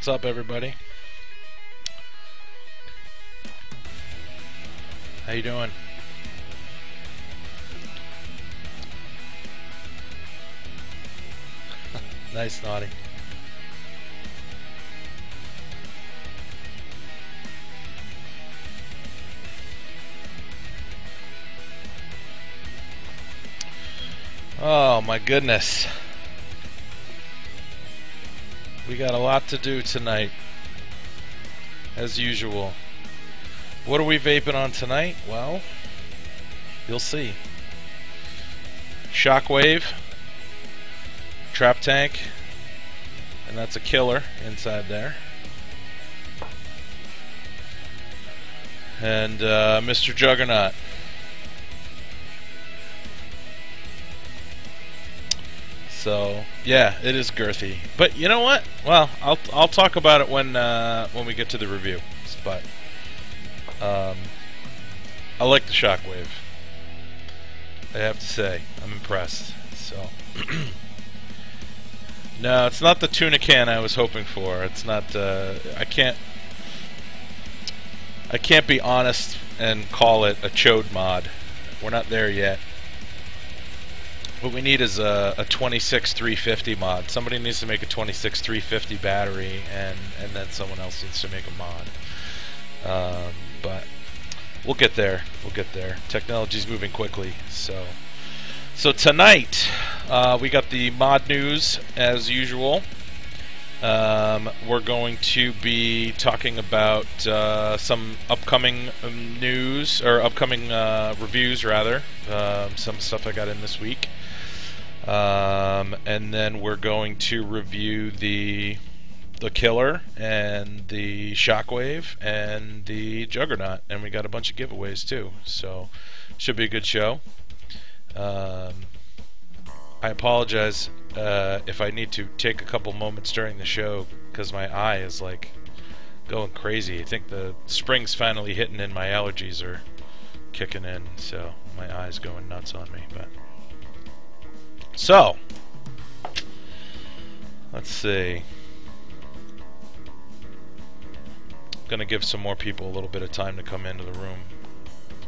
What's up, everybody? How you doing? Nice, Naughty. Oh my goodness. We got a lot to do tonight, as usual. What are we vaping on tonight? Well, you'll see. Shockwave, Trap Tank, and that's a killer inside there. And Mr. Juggernaut. So yeah, it is girthy. But you know what? Well, I'll talk about it when we get to the review. But I like the Shockwave. I have to say, I'm impressed. So no, it's not the tuna can I was hoping for. It's not. I can't be honest and call it a chode mod. We're not there yet. What we need is a 26350 mod. Somebody needs to make a 26350 battery, and then someone else needs to make a mod. But we'll get there. We'll get there. Technology's moving quickly. So tonight we got the mod news as usual. We're going to be talking about some upcoming news, or upcoming reviews rather. Some stuff I got in this week. And then we're going to review the Killer and the Shockwave and the Juggernaut, and we got a bunch of giveaways too, so should be a good show. I apologize if I need to take a couple moments during the show because my eye is like going crazy. I think the spring's finally hitting and my allergies are kicking in, so my eye's going nuts on me. But so let's see. Gonna give some more people a little bit of time to come into the room.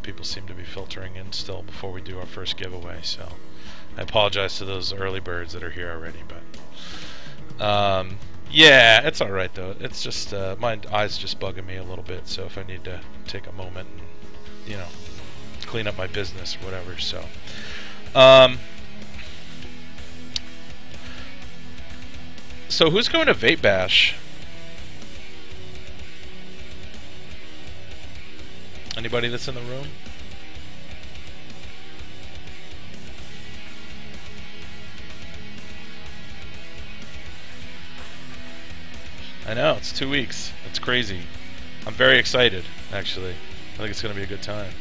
People seem to be filtering in still before we do our first giveaway, so I apologize to those early birds that are here already. But yeah, it's alright though. It's just my eyes just bugging me a little bit, so if I need to take a moment and, you know, clean up my business or whatever. So who's going to Vape Bash? Anybody that's in the room? I know, it's 2 weeks. It's crazy. I'm very excited, actually. I think it's going to be a good time.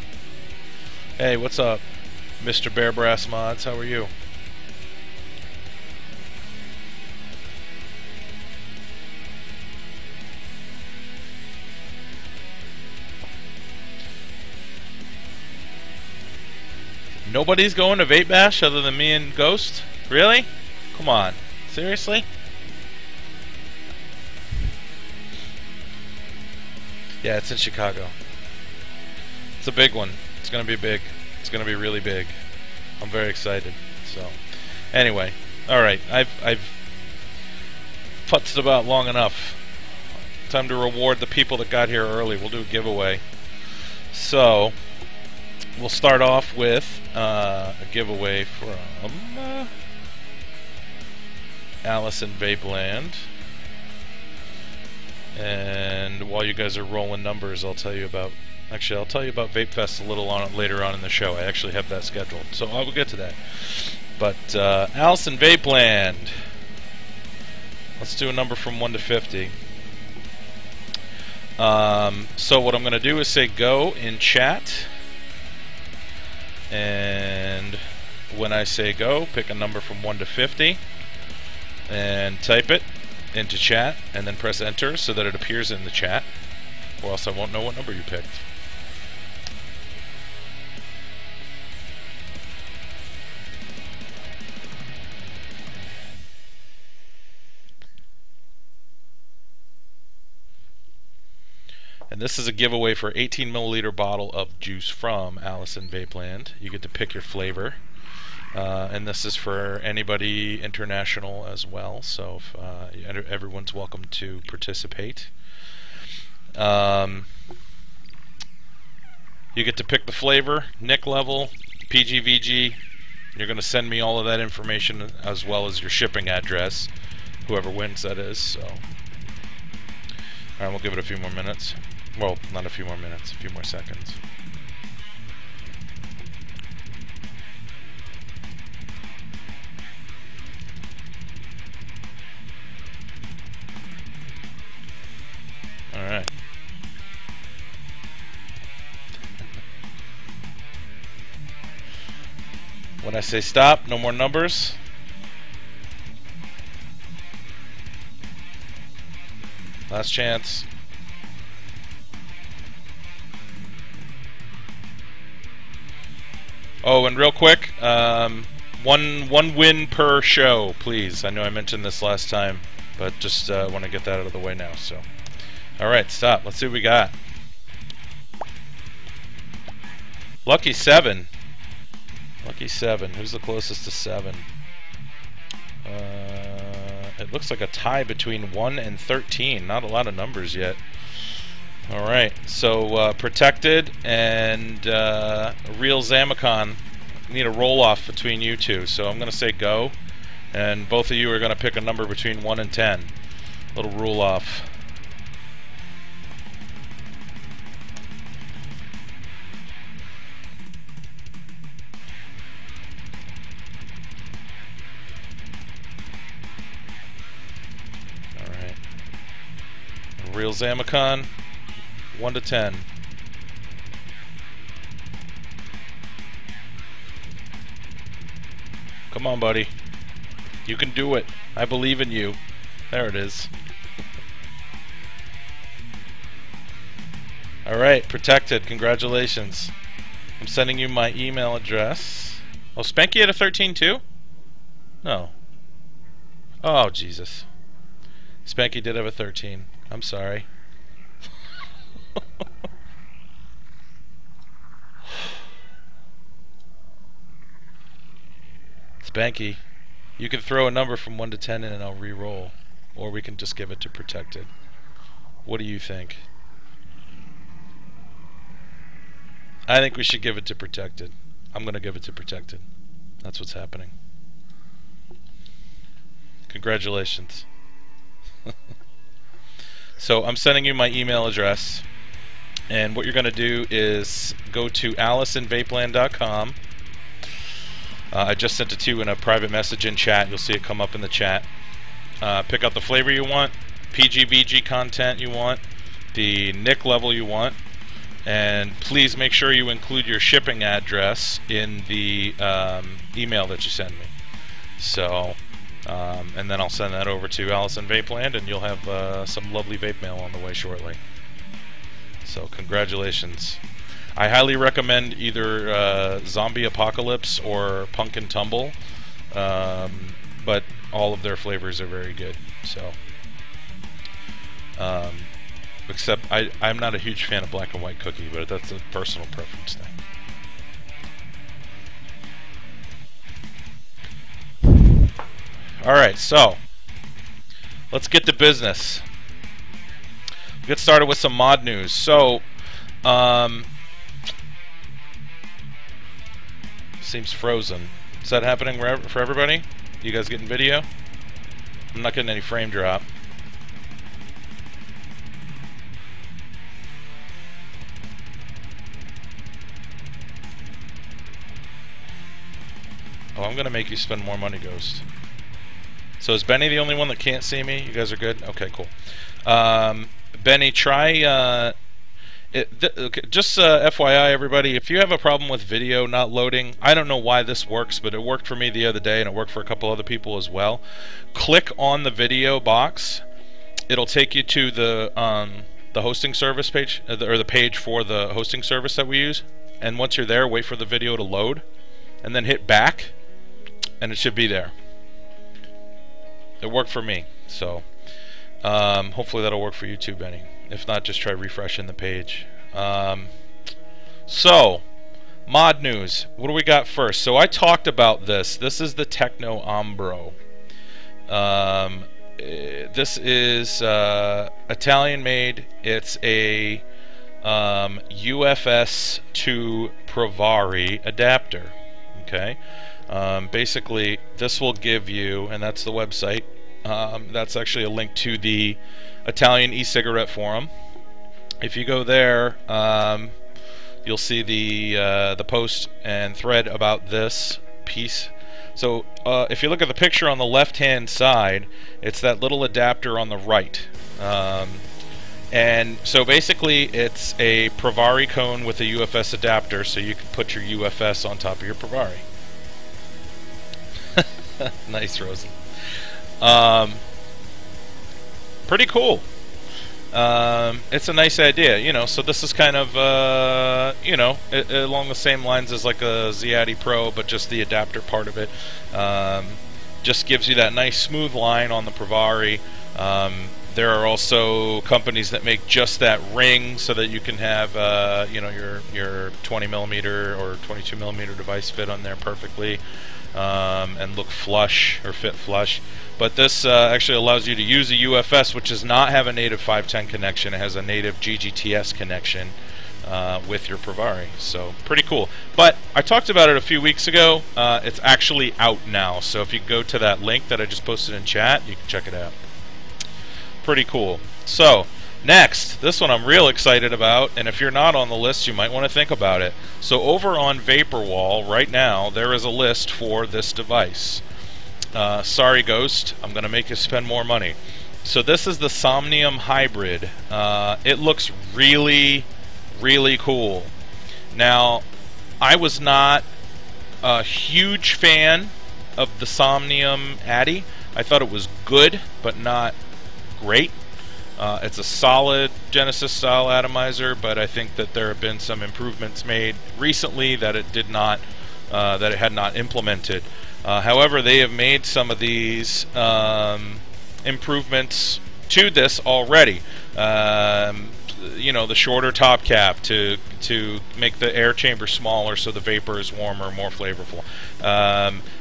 Hey, what's up, Mr. Bear Brass Mods? How are you? Nobody's going to Vape Bash other than me and Ghost? Really? Come on. Seriously? Yeah, it's in Chicago. It's a big one. It's going to be big. It's going to be really big. I'm very excited. So, anyway. Alright. I've futzed about long enough. Time to reward the people that got here early. We'll do a giveaway. So we'll start off with a giveaway from Alice in Vapeland. And while you guys are rolling numbers, I'll tell you about Vape Fest a little later on in the show. I actually have that scheduled, so I will get to that. But Alice in Vapeland. Let's do a number from 1 to 50. So what I'm going to do is say go in chat. And when I say go, pick a number from 1 to 50 and type it into chat and then press enter so that it appears in the chat, or else I won't know what number you picked. And this is a giveaway for 18 milliliter bottle of juice from Allison Vapeland. You get to pick your flavor. And this is for anybody international as well, so if, everyone's welcome to participate. You get to pick the flavor, nic level, PGVG. You're going to send me all of that information as well as your shipping address, whoever wins that is. So, all right, we'll give it a few more minutes. Well, not a few more minutes, a few more seconds. All right. When I say stop, no more numbers. Last chance. Oh, and real quick, one win per show, please. I know I mentioned this last time, but just want to get that out of the way now. So, all right, stop. Let's see what we got. Lucky 7. Lucky 7. Who's the closest to 7? It looks like a tie between 1 and 13. Not a lot of numbers yet. Alright, so Protected and Real Zamicon need a roll-off between you two. So I'm going to say go. And both of you are going to pick a number between 1 and 10. Little roll-off. Real Zamicon, 1 to 10. Come on, buddy. You can do it. I believe in you. There it is. Alright, Protected. Congratulations. I'm sending you my email address. Oh, Spanky had a 13 too? No. Oh, Jesus. Spanky did have a 13. I'm sorry. Spanky, you can throw a number from 1 to 10 in and I'll re-roll. Or we can just give it to Protected. What do you think? I think we should give it to Protected. I'm going to give it to Protected. That's what's happening. Congratulations. So I'm sending you my email address, and what you're going to do is go to AllisonVapeland.com. I just sent it to you in a private message in chat. You'll see it come up in the chat. Pick out the flavor you want, PGVG content you want, the nic level you want, and please make sure you include your shipping address in the email that you send me. So. And then I'll send that over to Allison Vapeland, and you'll have some lovely vape mail on the way shortly. So congratulations. I highly recommend either Zombie Apocalypse or Pumpkin Tumble, but all of their flavors are very good. So, except I'm not a huge fan of Black and White Cookie, but that's a personal preference thing. Alright, so let's get to business. We'll get started with some mod news. So, seems frozen. Is that happening for everybody? You guys getting video? I'm not getting any frame drop. Oh, I'm going to make you spend more money, Ghost. So is Benny the only one that can't see me? You guys are good? Okay, cool. Benny, try... just FYI, everybody, if you have a problem with video not loading, I don't know why this works, but it worked for me the other day, and it worked for a couple other people as well. Click on the video box. It'll take you to the hosting service page, or the page for the hosting service that we use. And once you're there, wait for the video to load, and then hit back, and it should be there. It worked for me, so hopefully that'll work for you too, Benny. If not, just try refreshing the page. So, mod news. What do we got first? So I talked about this. This is the Techno Ombro. This is Italian made. It's a UFS to Provari adapter. Okay. Basically, this will give you, and that's the website. That's actually a link to the Italian e-cigarette forum. If you go there, you'll see the post and thread about this piece. So if you look at the picture on the left-hand side, it's that little adapter on the right. And so basically, it's a Provari cone with a UFS adapter, so you can put your UFS on top of your Provari. Nice, Rosen. Pretty cool. It's a nice idea, you know. So this is kind of, you know, along the same lines as like a Ziadi Pro, but just the adapter part of it. Just gives you that nice smooth line on the Provari. There are also companies that make just that ring, so that you can have, you know, your 20mm or 22mm device fit on there perfectly, and look flush or fit flush. But this actually allows you to use a UFS, which does not have a native 510 connection. It has a native GGTS connection with your Provari. So pretty cool. But I talked about it a few weeks ago. It's actually out now. So if you go to that link that I just posted in chat, you can check it out. Pretty cool. So next, this one I'm real excited about, and if you're not on the list, you might want to think about it. So over on Vaporwall right now, there is a list for this device. Sorry, Ghost, I'm going to make you spend more money. So this is the Somnium Hybrid. It looks really, really cool. Now, I was not a huge fan of the Somnium Addy. I thought it was good, but not great. It's a solid Genesis style atomizer, but I think that there have been some improvements made recently that it did not, that it had not implemented. However, they have made some of these improvements to this already. You know, the shorter top cap to make the air chamber smaller, so the vapor is warmer, more flavorful.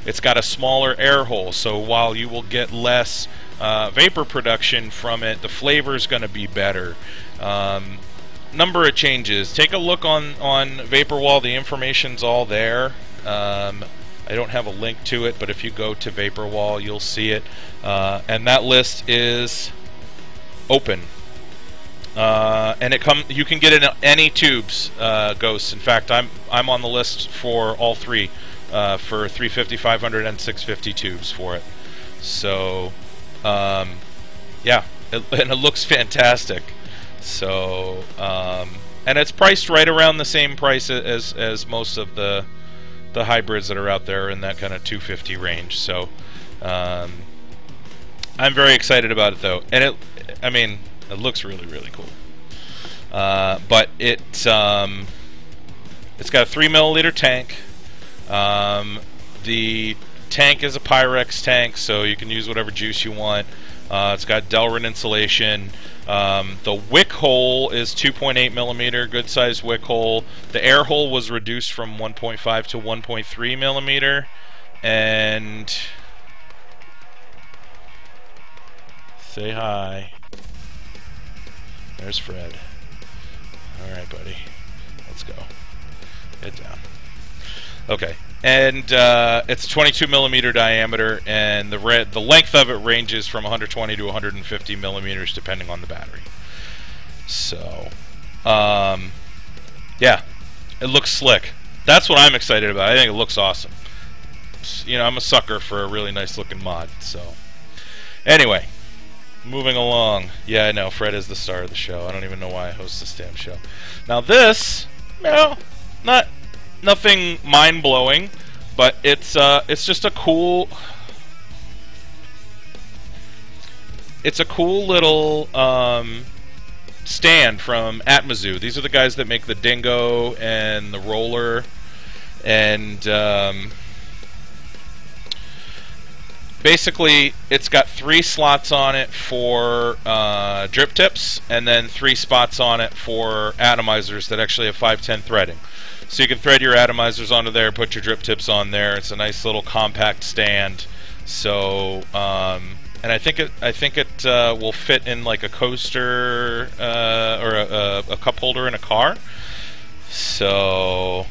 It's got a smaller air hole, so while you will get less vapor production from it, the flavor is going to be better. Number of changes. Take a look on Vaporwall. The information's all there. I don't have a link to it, but if you go to Vaporwall, you'll see it. And that list is open. And you can get it in any tubes, Ghosts. In fact, I'm on the list for all three, for 350, 500, and 650 tubes for it. So, yeah, and it looks fantastic. So, and it's priced right around the same price as most of the hybrids that are out there in that kind of 250 range. So, I'm very excited about it though, and I mean, it looks really, really cool. But it's got a 3 milliliter tank. The tank is a Pyrex tank, so you can use whatever juice you want. It's got Delrin insulation. The wick hole is 2.8 millimeter, good size wick hole. The air hole was reduced from 1.5 to 1.3 millimeter, and say hi. There's Fred. Alright, buddy. Let's go. Head down. Okay. And it's 22 millimeter diameter, and the length of it ranges from 120 to 150 millimeters depending on the battery. So, yeah, it looks slick. That's what I'm excited about. I think it looks awesome. You know, I'm a sucker for a really nice looking mod. So, anyway, moving along. Yeah, I know Fred is the star of the show. I don't even know why I host this damn show. Now this, you know, nothing mind-blowing, but it's just a cool. It's a cool little stand from Atmazoo. These are the guys that make the Dingo and the Roller, and basically, it's got 3 slots on it for drip tips, and then 3 spots on it for atomizers that actually have 510 threading. So you can thread your atomizers onto there, put your drip tips on there. It's a nice little compact stand. So, and I think it will fit in like a coaster or a cup holder in a car. So.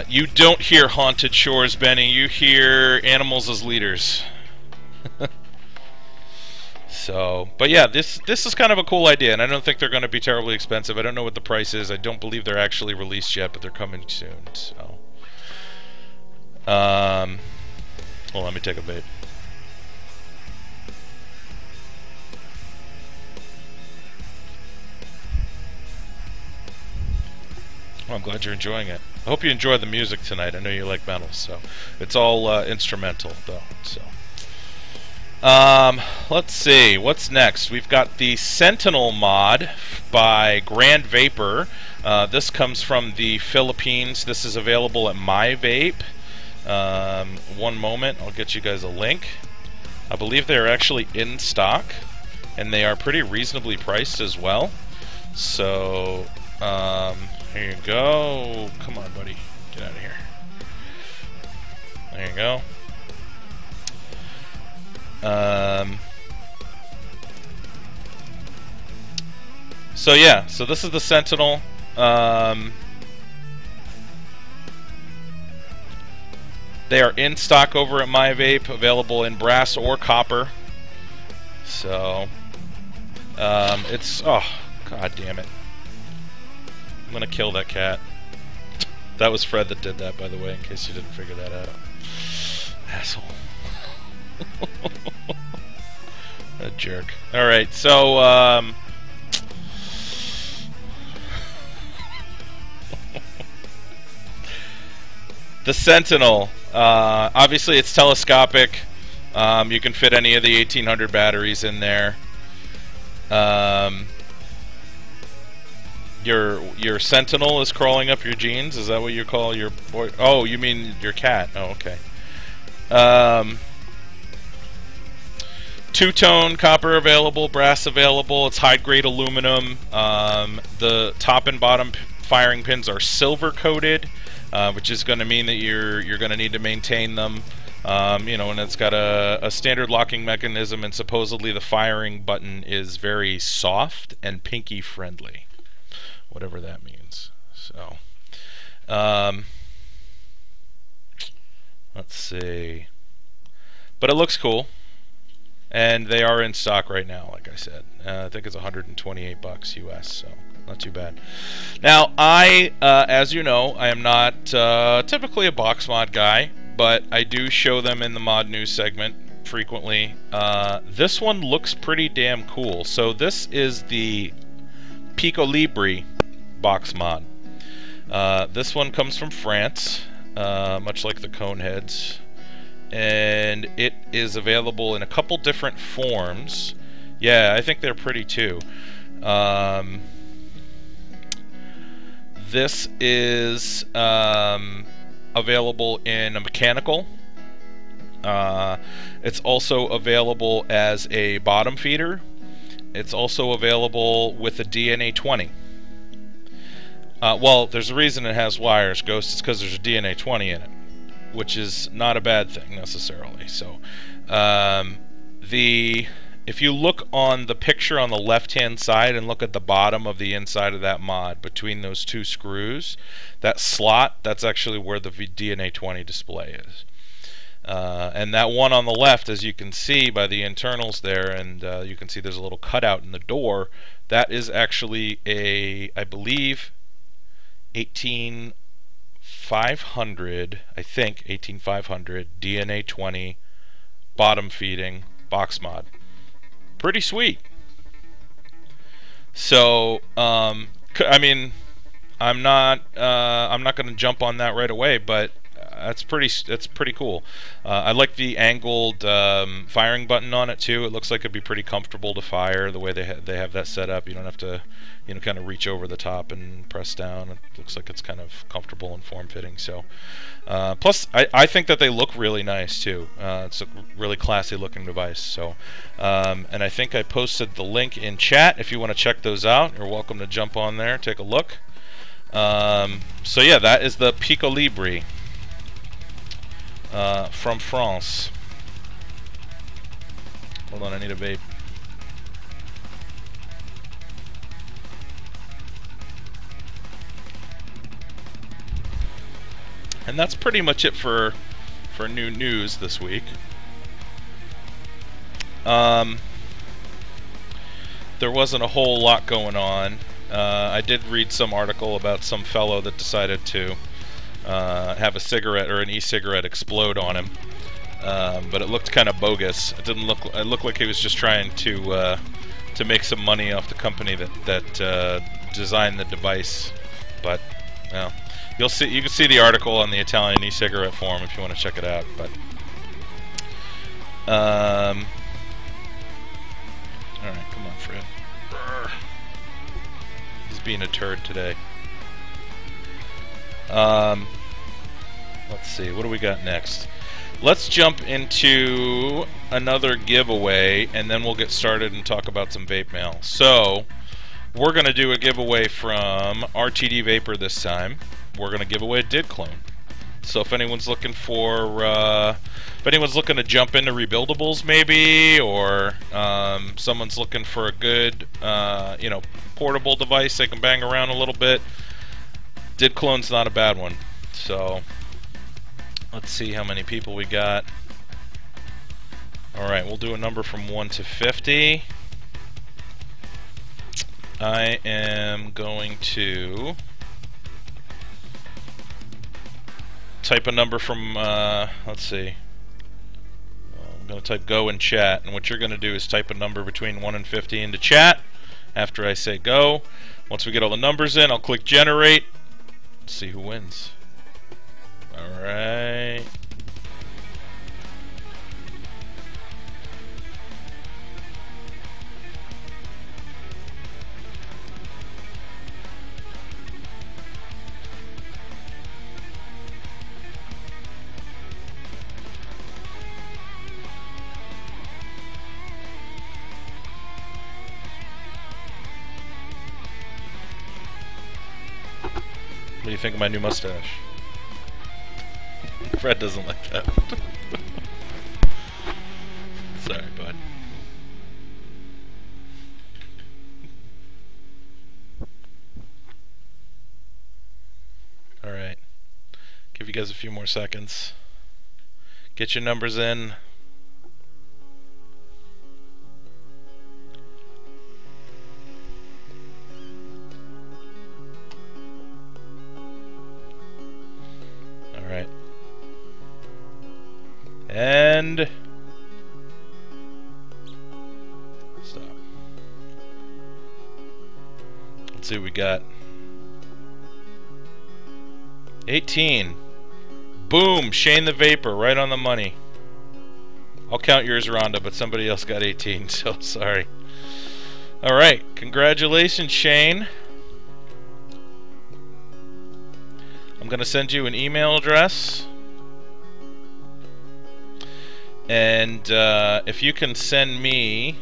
You don't hear Haunted Shores, Benny. You hear animals as leaders. So, but yeah, this is kind of a cool idea, and I don't think they're going to be terribly expensive. I don't know what the price is. I don't believe they're actually released yet, but they're coming soon. So, well, let me take a bait. Well, I'm glad you're enjoying it. I hope you enjoy the music tonight. I know you like metal, so it's all instrumental, though. So, let's see what's next. We've got the Sentinel mod by Grand Vapor. This comes from the Philippines. This is available at MyVape. One moment, I'll get you guys a link. I believe they are actually in stock, and they are pretty reasonably priced as well. So, here you go. Come on, buddy. Get out of here. There you go. So yeah, so this is the Sentinel. They are in stock over at MyVape, available in brass or copper. So, it's, oh, god damn it. I'm gonna kill that cat. That was Fred that did that, by the way, in case you didn't figure that out. Asshole. A jerk. Alright, so, the Sentinel. Obviously, it's telescopic. You can fit any of the 1800 batteries in there. Your Sentinel is crawling up your jeans? Is that what you call your boy? Oh, you mean your cat. Oh, okay. Two-tone copper available, brass available. It's high-grade aluminum. The top and bottom firing pins are silver-coated, which is going to mean that you're going to need to maintain them. You know, and it's got a standard locking mechanism, and supposedly the firing button is very soft and pinky-friendly. Whatever that means. So, let's see. But it looks cool, and they are in stock right now. Like I said, I think it's $128 US, so not too bad. Now, as you know, I am not typically a box mod guy, but I do show them in the mod news segment frequently. This one looks pretty damn cool. So this is the Pico Libre box mod. This one comes from France, much like the Coneheads, and it is available in a couple different forms. Yeah, I think they're pretty too. This is available in a mechanical. It's also available as a bottom feeder. It's also available with a DNA 20. Well, there's a reason it has wires, Ghost. It's because there's a DNA 20 in it, which is not a bad thing necessarily. So, if you look on the picture on the left-hand side and look at the bottom of the inside of that mod, between those two screws, that slot, that's actually where the DNA 20 display is. And that one on the left, as you can see by the internals there, and you can see there's a little cutout in the door, that is actually a, I believe, 18500, I think 18500 DNA 20 bottom feeding box mod. Pretty sweet. So, I mean, I'm not going to jump on that right away, but That's pretty cool. I like the angled firing button on it too. It looks like it'd be pretty comfortable to fire the way they have that set up. You don't have to, kind of reach over the top and press down. It looks like it's kind of comfortable and form-fitting. So, plus I think that they look really nice too. It's a really classy looking device. So, and I think I posted the link in chat. If you want to check those out, you're welcome to jump on there, take a look. So yeah, that is the Pico Libre from France. Hold on, I need a vape. And that's pretty much it for new news this week. There wasn't a whole lot going on. I did read some article about some fellow that decided to have a cigarette or an e-cigarette explode on him, but it looked kind of bogus. It didn't look. It looked like he was just trying to make some money off the company that designed the device. But you can see the article on the Italian e-cigarette forum if you want to check it out. But all right, come on, Fred. Being a turd today. Let's see, what do we got next? Let's jump into another giveaway and then we'll get started and talk about some vape mail. So we're gonna do a giveaway from RTD Vapor this time. We're gonna give away a DID clone. So if anyone's looking for to jump into rebuildables maybe, or someone's looking for a good portable device they can bang around a little bit, DID clone's not a bad one. So let's see how many people we got. Alright, we'll do a number from 1 to 50. I am going to type a number from, let's see. I'm going to type go in chat, and what you're going to do is type a number between 1 and 50 into chat after I say go. Once we get all the numbers in, I'll click generate. Let's see who wins. Alright. What do you think of my new mustache? Fred doesn't like that. Sorry, bud. Alright. Give you guys a few more seconds. Get your numbers in. Alright. And stop. Let's see what we got. 18. Boom! Shane the Vapor, right on the money. I'll count yours, Rhonda, but somebody else got 18, so sorry. Alright, congratulations, Shane. I'm going to send you an email address. And if you can send me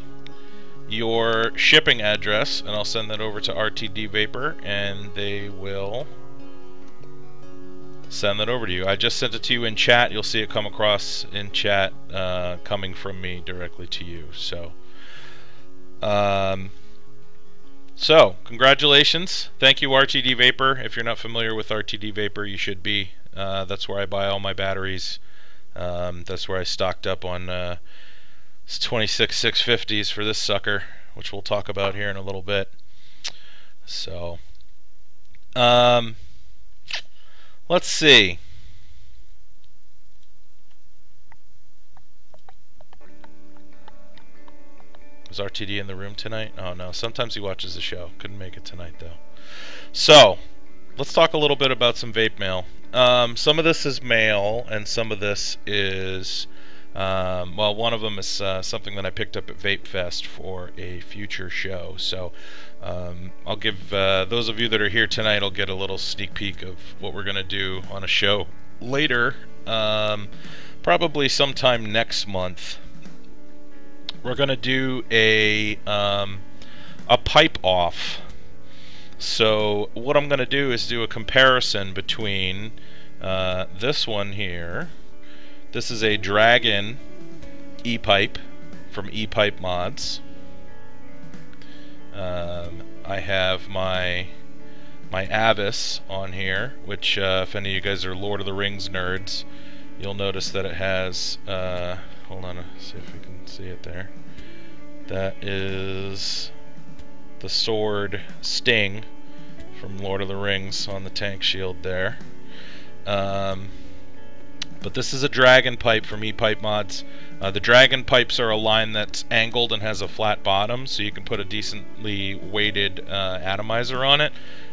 your shipping address, and I'll send that over to RTD Vapor, and they will send that over to you. I just sent it to you in chat. You'll see it come across in chat, coming from me directly to you. So, congratulations. Thank you, RTD Vapor. If you're not familiar with RTD Vapor, you should be. That's where I buy all my batteries. That's where I stocked up on 26 650s for this sucker, which we'll talk about here in a little bit. So, let's see. Was RTD in the room tonight? Oh no, sometimes he watches the show. Couldn't make it tonight though. So, let's talk a little bit about some vape mail. Some of this is mail, and some of this is, well, one of them is something that I picked up at Vape Fest for a future show. So I'll give those of you that are here tonight, I'll get a little sneak peek of what we're going to do on a show later, probably sometime next month. We're going to do a pipe off. So what I'm going to do is do a comparison between this one here. This is a Dragon E-pipe from E-pipe Mods. I have my Avis on here, which if any of you guys are Lord of the Rings nerds, you'll notice that it has, hold on, see if we can see it there. That is the sword Sting from Lord of the Rings on the tank shield there. But this is a Dragon pipe from E-pipe Mods. The Dragon pipes are a line that's angled and has a flat bottom, so you can put a decently weighted atomizer on it,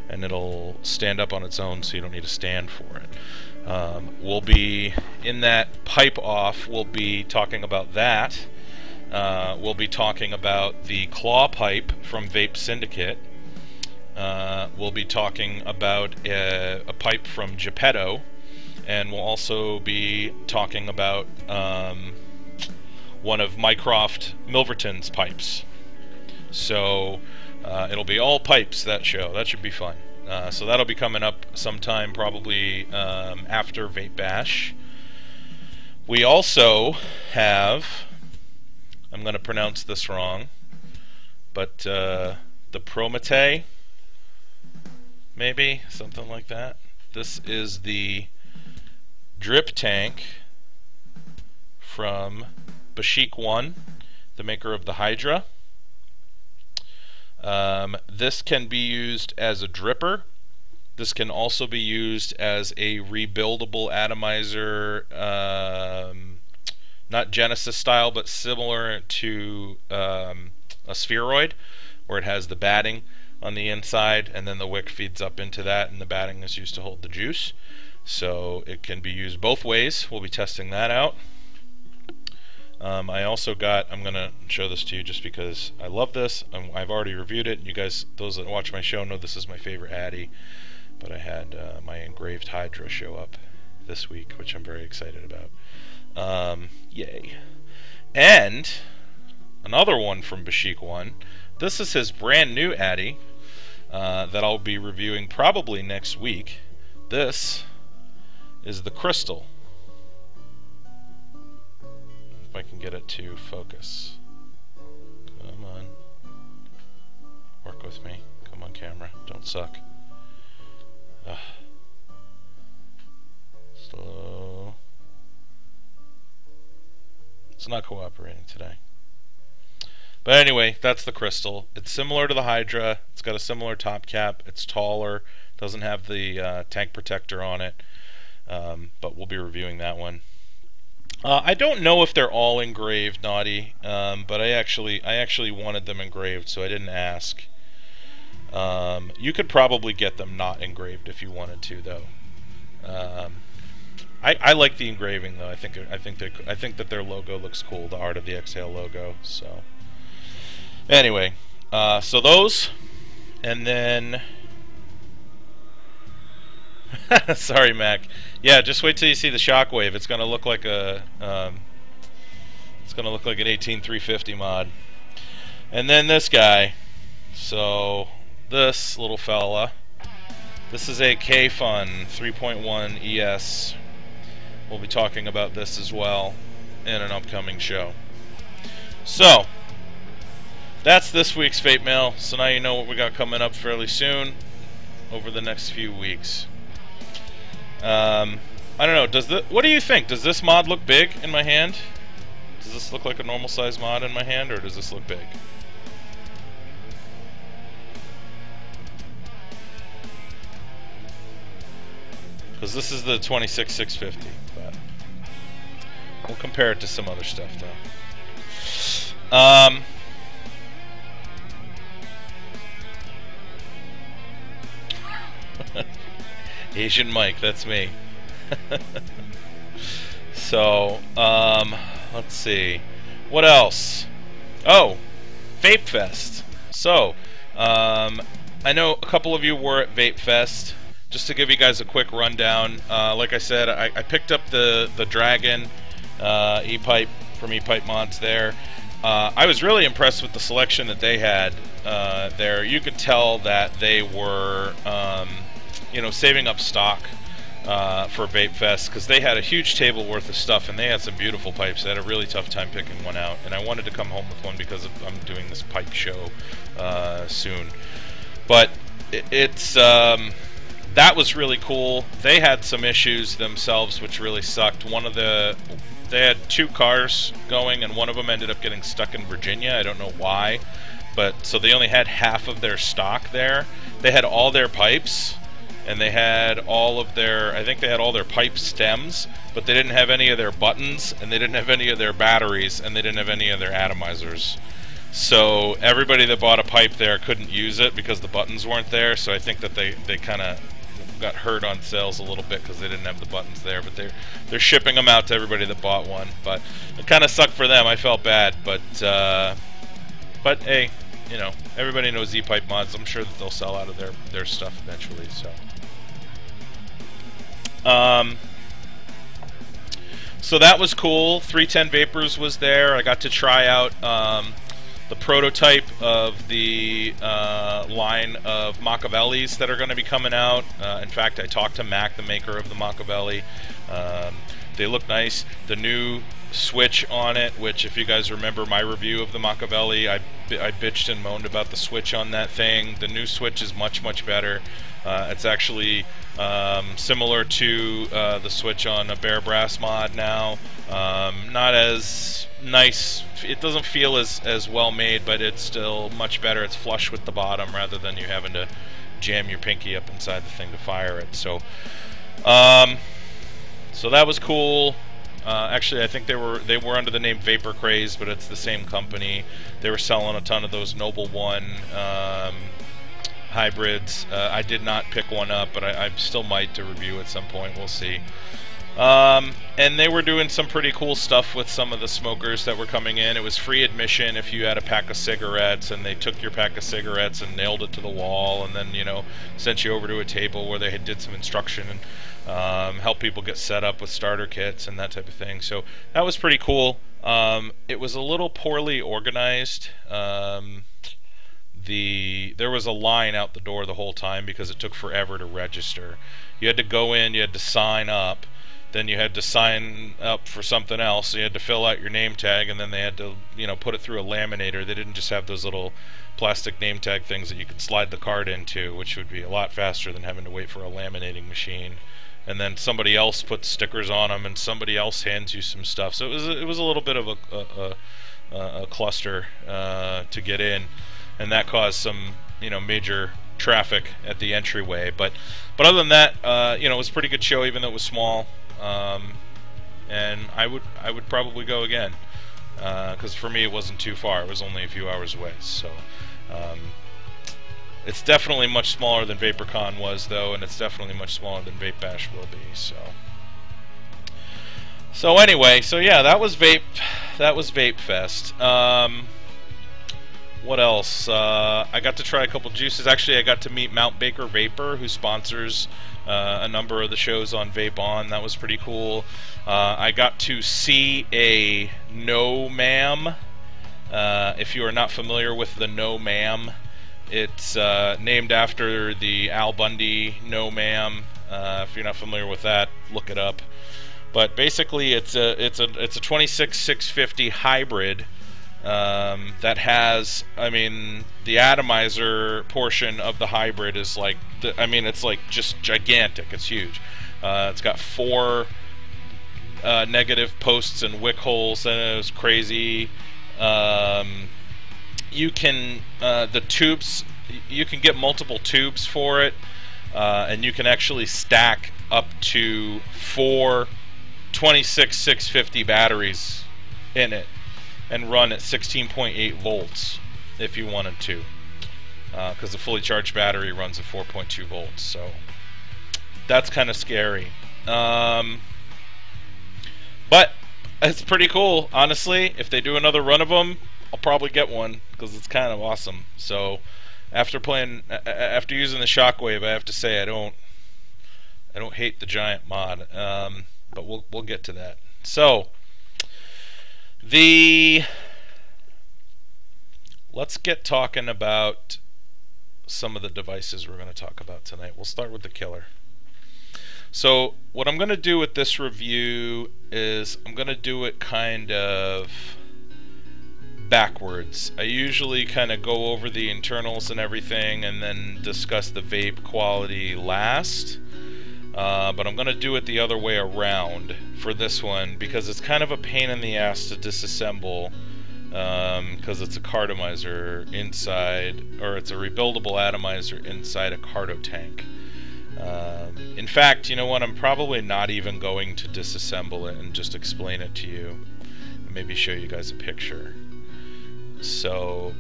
and it'll stand up on its own, so you don't need a stand for it. We'll be, in that pipe off, we'll be talking about that. We'll be talking about the claw pipe from Vape Syndicate. We'll be talking about a pipe from Geppetto, and we'll also be talking about one of Mycroft Milverton's pipes. So it'll be all pipes, that show. That should be fun. So that'll be coming up sometime, probably after Vape Bash. We also have, I'm going to pronounce this wrong, but the Prometei, maybe, something like that. This is the drip tank from Bashik 1, the maker of the Hydra. This can be used as a dripper. This can also be used as a rebuildable atomizer, not Genesis style, but similar to a spheroid, where it has the batting on the inside, and then the wick feeds up into that, and the batting is used to hold the juice. So it can be used both ways. We'll be testing that out. I also got, I'm going to show this to you just because I love this. I've already reviewed it. You guys, those that watch my show, know this is my favorite Addy. But I had my engraved Hydra show up this week, which I'm very excited about. Yay. And another one from Bashik 1. This is his brand new Addy that I'll be reviewing probably next week. This is the Crystal. If I can get it to focus. Come on. Work with me. Come on, camera. Don't suck. Ugh. Slow. It's not cooperating today. But anyway, that's the Crystal. It's similar to the Hydra. It's got a similar top cap. It's taller. Doesn't have the tank protector on it. But we'll be reviewing that one. I don't know if they're all engraved, Naughty, but I actually wanted them engraved, so I didn't ask. You could probably get them not engraved if you wanted to, though. I like the engraving, though. I think that their logo looks cool, the Art of the Exhale logo. So anyway, so those, and then sorry, Mac. Yeah, just wait till you see the Shockwave. It's gonna look like a it's gonna look like an 18350 mod. And then this guy. So this little fella. This is a K-Fun 3.1 ES. We'll be talking about this as well in an upcoming show. So that's this week's Vape Mail. So now you know what we got coming up fairly soon over the next few weeks. I don't know. What do you think? Does this mod look big in my hand? Does this look like a normal size mod in my hand, or does this look big? Because this is the 26650, but we'll compare it to some other stuff, though. Asian Mike, that's me. So, let's see. What else? Oh, Vape Fest. So, I know a couple of you were at Vape Fest. Just to give you guys a quick rundown, like I said, I picked up the Dragon E-Pipe from E-Pipe Mods there. I was really impressed with the selection that they had there. You could tell that they were, you know, saving up stock for Vape Fest, because they had a huge table worth of stuff, and they had some beautiful pipes. I had a really tough time picking one out, and I wanted to come home with one because I'm doing this pipe show soon. But it's that was really cool. They had some issues themselves which really sucked. They had 2 cars going, and one of them ended up getting stuck in Virginia. I don't know why, but so they only had half of their stock there. They had all their pipes, and they had all of their, I think they had all their pipe stems, but they didn't have any of their buttons, and they didn't have any of their batteries, and they didn't have any of their atomizers. So everybody that bought a pipe there couldn't use it because the buttons weren't there. So I think that they kind of got hurt on sales a little bit because they didn't have the buttons there. But they're shipping them out to everybody that bought one. But it kind of sucked for them. I felt bad, but hey, you know, everybody knows E-Pipe Mods. I'm sure that they'll sell out of their stuff eventually. So that was cool. 310 Vapors was there. I got to try out the prototype of the line of Machiavellis that are going to be coming out. In fact, I talked to Mac, the maker of the Machiavelli. They look nice. The new switch on it, which if you guys remember my review of the Machiavelli, I bitched and moaned about the switch on that thing. The new switch is much, much better. It's actually similar to the switch on a Bear Brass mod now. Not as nice, it doesn't feel as well made, but it's still much better. It's flush with the bottom rather than you having to jam your pinky up inside the thing to fire it. So so that was cool. Actually, I think they were under the name Vapor Craze, but it's the same company. They were selling a ton of those Noble One hybrids. I did not pick one up, but I still might to review at some point. We'll see. And they were doing some pretty cool stuff with some of the smokers that were coming in. It was free admission if you had a pack of cigarettes, and they took your pack of cigarettes and nailed it to the wall, and then, you know, sent you over to a table where they did some instruction and helped people get set up with starter kits and that type of thing. So that was pretty cool. It was a little poorly organized. There was a line out the door the whole time because it took forever to register. You had to go in, you had to sign up, then you had to sign up for something else, so you had to fill out your name tag, and then they had to, you know, put it through a laminator. They didn't just have those little plastic name tag things that you could slide the card into, which would be a lot faster than having to wait for a laminating machine. And then somebody else puts stickers on them, and somebody else hands you some stuff. So it was a little bit of a cluster to get in, and that caused some, you know, major traffic at the entryway. But other than that, you know, it was a pretty good show, even though it was small. And I would probably go again, because for me it wasn't too far. It was only a few hours away. So it's definitely much smaller than VaporCon was, though, and it's definitely much smaller than Vape Bash will be. So anyway, so yeah, that was Vape Fest. What else? I got to try a couple juices. Actually, I got to meet Mount Baker Vapor, who sponsors a number of the shows on Vape On. That was pretty cool. I got to see a No Ma'am. If you are not familiar with the No Ma'am, it's named after the Al Bundy No Ma'am. If you're not familiar with that, look it up. But basically, it's a 26-650 hybrid. That has, I mean, the atomizer portion of the hybrid is like, it's like just gigantic. It's huge. It's got 4 negative posts and wick holes, and it was crazy. You can the tubes, you can get multiple tubes for it, and you can actually stack up to 4 26-650 batteries in it and run at 16.8 volts if you wanted to, because the fully charged battery runs at 4.2 volts. So that's kind of scary. But it's pretty cool, honestly. If they do another run of them, I'll probably get one because it's kind of awesome. So after using the Shockwave, I have to say I don't hate the giant mod. But we'll get to that. So let's get talking about some of the devices we're going to talk about tonight. We'll start with the killer. So what I'm going to do with this review is I'm going to do it kind of backwards. I usually kind of go over the internals and everything and then discuss the vape quality last. But I'm going to do it the other way around for this one because it's kind of a pain in the ass to disassemble because it's a cartomizer inside, or it's a rebuildable atomizer inside a carto tank. In fact, you know what, I'm probably not even going to disassemble it and just explain it to you and maybe show you guys a picture. So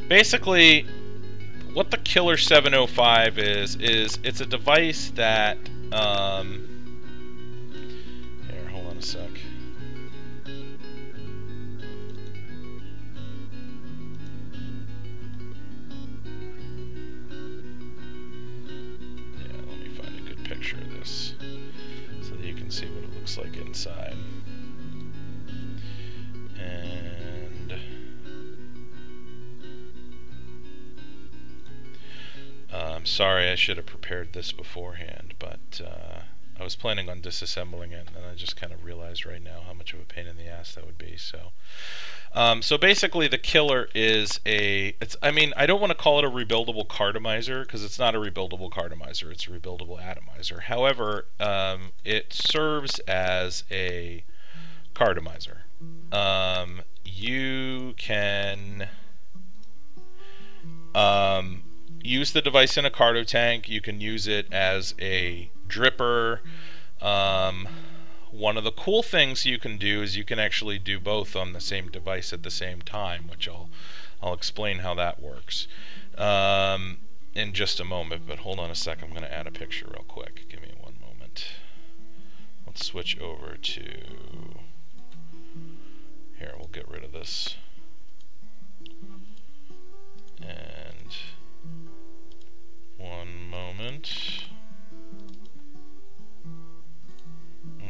basically what the Killer 705 is it's a device that here, hold on a sec. Picture of this so that you can see what it looks like inside. And I'm sorry, I should have prepared this beforehand, but I was planning on disassembling it, and I just kind of realized right now how much of a pain in the ass that would be. So basically the Killer is I mean, I don't want to call it a rebuildable cartomizer because it's not a rebuildable cartomizer, it's a rebuildable atomizer. However, it serves as a cartomizer. You can use the device in a carto tank, you can use it as a dripper. One of the cool things you can do is you can actually do both on the same device at the same time, which I'll explain how that works in just a moment. But hold on a sec, I'm going to add a picture real quick. Give me one moment. Let's switch over to here. We'll get rid of this and one moment.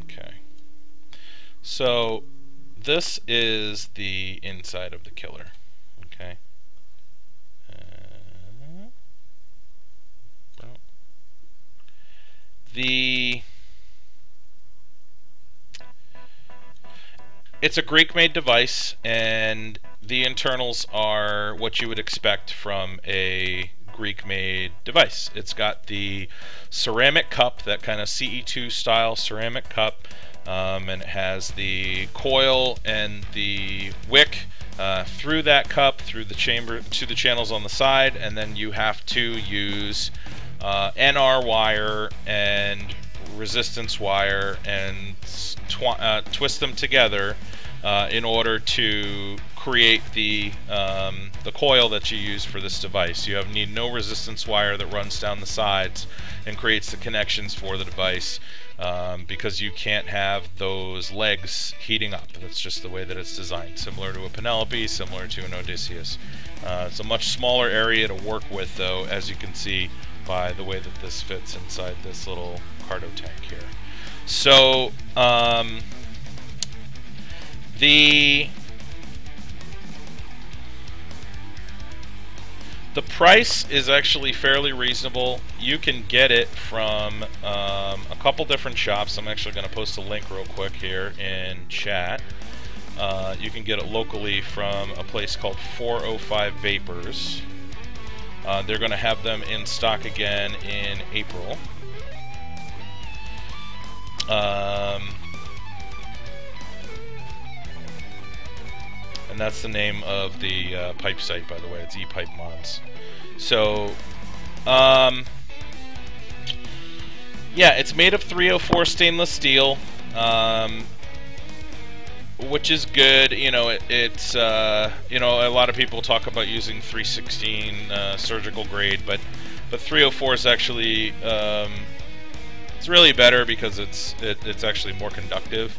Okay, so this is the inside of the Killer. Okay, it's a Greek-made device, and the internals are what you would expect from a Greek-made device. It's got the ceramic cup, that kind of CE2 style ceramic cup, and it has the coil and the wick through that cup, through the chamber to the channels on the side, and then you have to use NR wire and resistance wire and twist them together in order to create the coil that you use for this device. You need no resistance wire that runs down the sides and creates the connections for the device because you can't have those legs heating up. That's just the way that it's designed. Similar to a Penelope, similar to an Odysseus. It's a much smaller area to work with, though, as you can see by the way that this fits inside this little carto tank here. So the price is actually fairly reasonable. You can get it from a couple different shops. I'm actually going to post a link real quick here in chat. You can get it locally from a place called 405 Vapors. They're going to have them in stock again in April. And that's the name of the pipe site, by the way. It's ePipe Mods. So, yeah, it's made of 304 stainless steel, which is good. You know, it's you know, a lot of people talk about using 316 surgical grade, but 304 is actually It's really better because it's actually more conductive.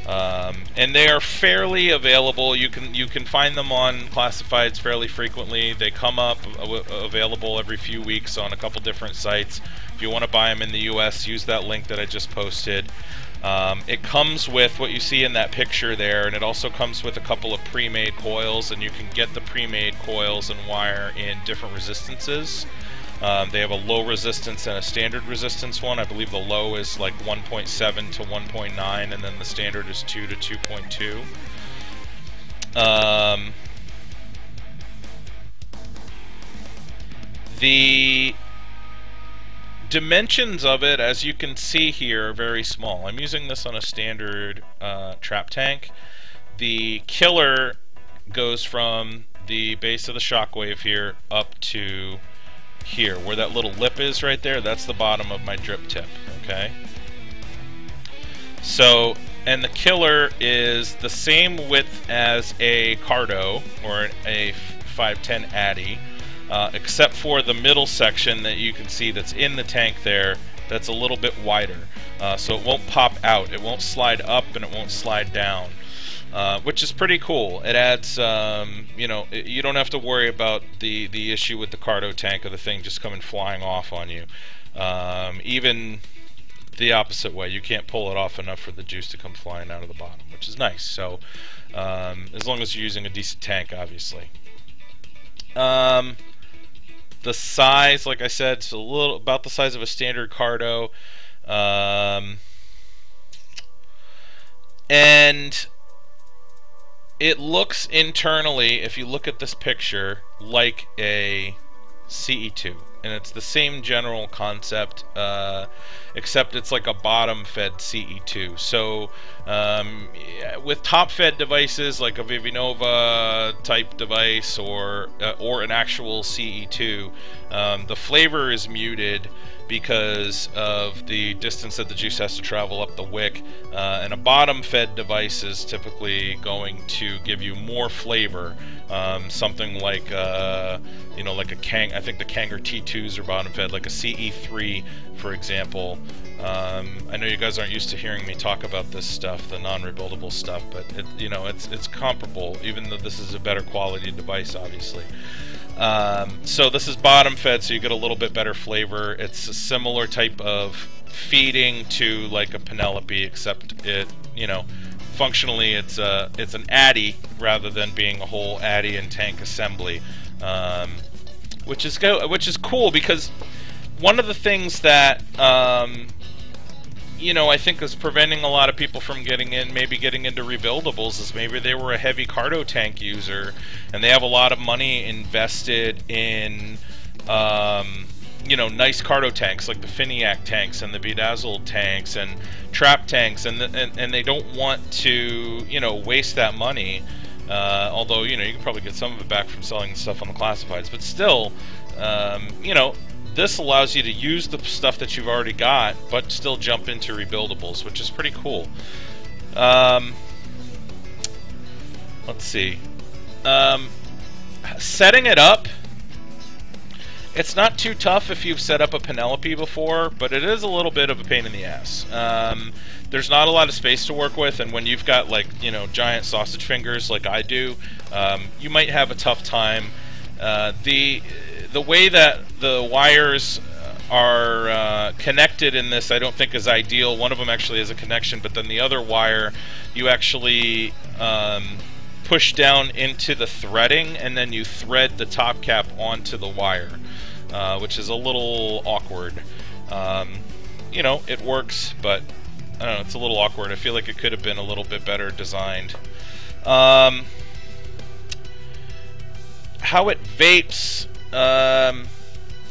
And they are fairly available. You can find them on classifieds fairly frequently. They come up available every few weeks on a couple different sites. If you want to buy them in the US, use that link that I just posted. It comes with what you see in that picture there, and it also comes with a couple of pre-made coils, and you can get the pre-made coils and wire in different resistances. They have a low resistance and a standard resistance one. I believe the low is like 1.7 to 1.9, and then the standard is 2 to 2.2. The dimensions of it, as you can see here, are very small. I'm using this on a standard trap tank. The killer goes from the base of the Shockwave here up to here, where that little lip is right there. That's the bottom of my drip tip, okay? So, and the killer is the same width as a Cardo or a 510 Addy, except for the middle section that you can see that's in the tank there, that's a little bit wider. So it won't pop out, it won't slide up, and it won't slide down. Which is pretty cool. It adds, you know, you don't have to worry about the issue with the Cardo tank of the thing just coming flying off on you. Even the opposite way, you can't pull it off enough for the juice to come flying out of the bottom, which is nice. So, as long as you're using a decent tank, obviously. The size, like I said, it's a little about the size of a standard Cardo, and it looks internally, if you look at this picture, like a CE2, and it's the same general concept, except it's like a bottom-fed CE2. So with top-fed devices like a Vivinova type device or an actual CE2, the flavor is muted because of the distance that the juice has to travel up the wick, and a bottom-fed device is typically going to give you more flavor. Something like you know, like a Kang. I think the Kanger T2s are bottom-fed, like a CE3, for example. I know you guys aren't used to hearing me talk about this stuff, the non-rebuildable stuff, but you know, it's comparable, even though this is a better quality device, obviously. So this is bottom fed, so you get a little bit better flavor. It's a similar type of feeding to like a Penelope, except it, you know, functionally it's an Addy rather than being a whole Addy and tank assembly, which is cool, because one of the things that you know, I think is preventing a lot of people from getting into rebuildables is maybe they were a heavy Cardo tank user and they have a lot of money invested in you know, nice Cardo tanks like the Finiac tanks and the Bedazzled tanks and trap tanks, and they don't want to, you know, waste that money, although, you know, you can probably get some of it back from selling stuff on the classifieds, but still, you know, this allows you to use the stuff that you've already got, but still jump into rebuildables, which is pretty cool. Let's see. Setting it up, it's not too tough if you've set up a Penelope before, but it is a little bit of a pain in the ass. There's not a lot of space to work with, and when you've got, like, you know, giant sausage fingers like I do, you might have a tough time. The way that the wires are connected in this, I don't think is ideal. One of them actually has a connection, but then the other wire you actually push down into the threading, and then you thread the top cap onto the wire, which is a little awkward. You know, it works, but I don't know, it's a little awkward. I feel like it could have been a little bit better designed. How it vapes,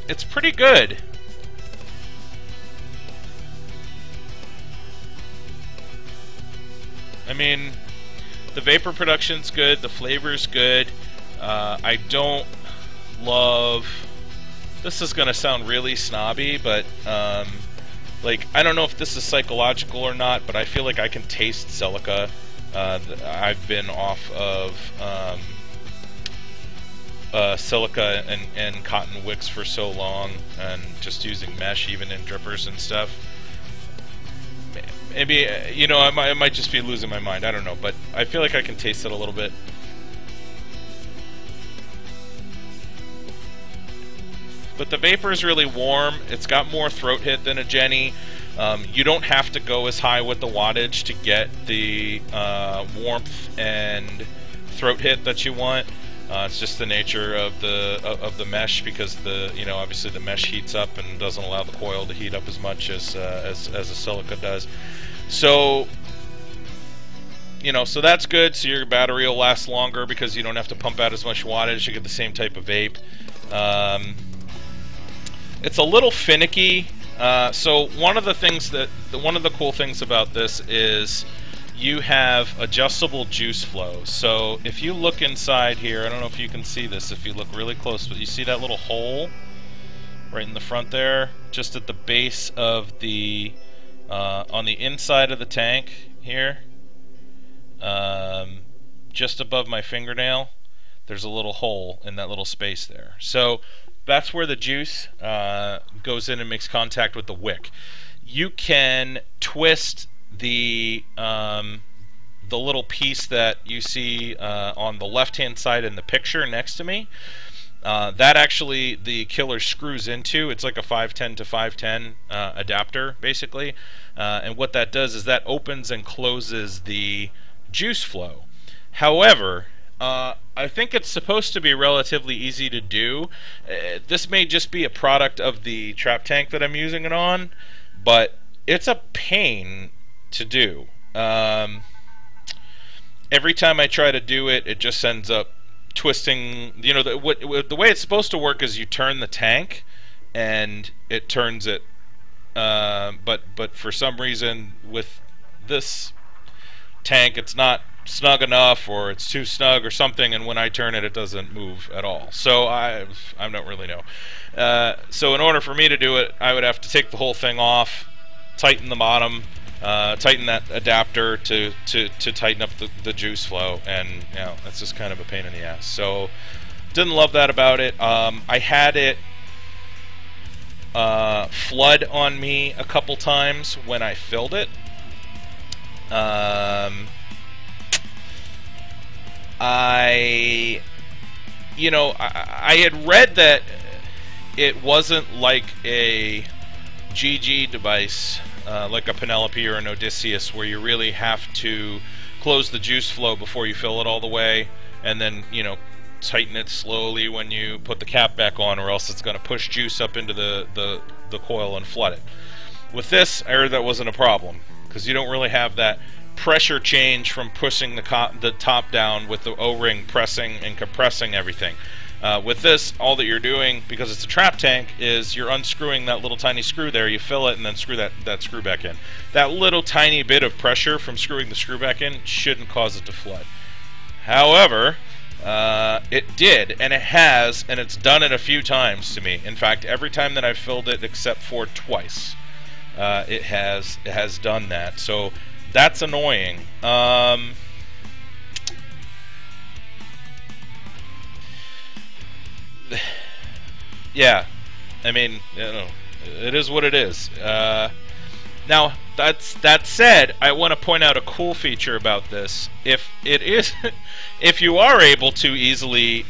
it's pretty good. I mean, the vapor production's good, the flavor's good. I don't love... This is gonna sound really snobby, but like, I don't know if this is psychological or not, but I feel like I can taste silica. I've been off of silica and cotton wicks for so long, and just using mesh even in drippers and stuff. Maybe, you know, I might just be losing my mind. I don't know, but I feel like I can taste it a little bit. But the vapor is really warm. It's got more throat hit than a Jenny. You don't have to go as high with the wattage to get the warmth and throat hit that you want. It's just the nature of the mesh, because obviously the mesh heats up and doesn't allow the coil to heat up as much as a silica does. So so that's good. So your battery will last longer because you don't have to pump out as much wattage. You get the same type of vape. It's a little finicky. So one of the cool things about this is you have adjustable juice flow. So if you look inside here, I don't know if you can see this if you look really close, but you see that little hole right in the front there, just at the base of the on the inside of the tank here, just above my fingernail. There's a little hole in that little space there. So that's where the juice goes in and makes contact with the wick. You can twist the little piece that you see on the left-hand side in the picture next to me. That actually the killer screws into. It's like a 510 to 510 adapter, basically. And what that does is that opens and closes the juice flow. However, I think it's supposed to be relatively easy to do. This may just be a product of the trap tank that I'm using it on, but it's a pain to do. Every time I try to do it, it just ends up twisting. The way it's supposed to work is you turn the tank, and it turns it. But for some reason with this tank, it's not snug enough, or it's too snug or something, and when I turn it, it doesn't move at all. So I don't really know. So in order for me to do it, I would have to take the whole thing off, tighten the bottom, tighten that adapter to tighten up the juice flow, and that's just kind of a pain in the ass. So didn't love that about it. I had it flood on me a couple times when I filled it. I had read that it wasn't like a GG device, like a Penelope or an Odysseus, where you really have to close the juice flow before you fill it all the way, and then tighten it slowly when you put the cap back on, or else it's going to push juice up into the coil and flood it. With this, I heard that wasn't a problem, because you don't really have that pressure change from pushing the top down with the O-ring pressing and compressing everything. With this, all that you're doing, because it's a trap tank, is you're unscrewing that little tiny screw there, you fill it, and then screw that screw back in. That little tiny bit of pressure from screwing the screw back in shouldn't cause it to flood. However, it did, and it has, and it's done it a few times to me. In fact, every time that I've filled it except for twice, it has done that. So that's annoying. Yeah, I mean, it is what it is. Now, that said, I want to point out a cool feature about this. If you are able to easily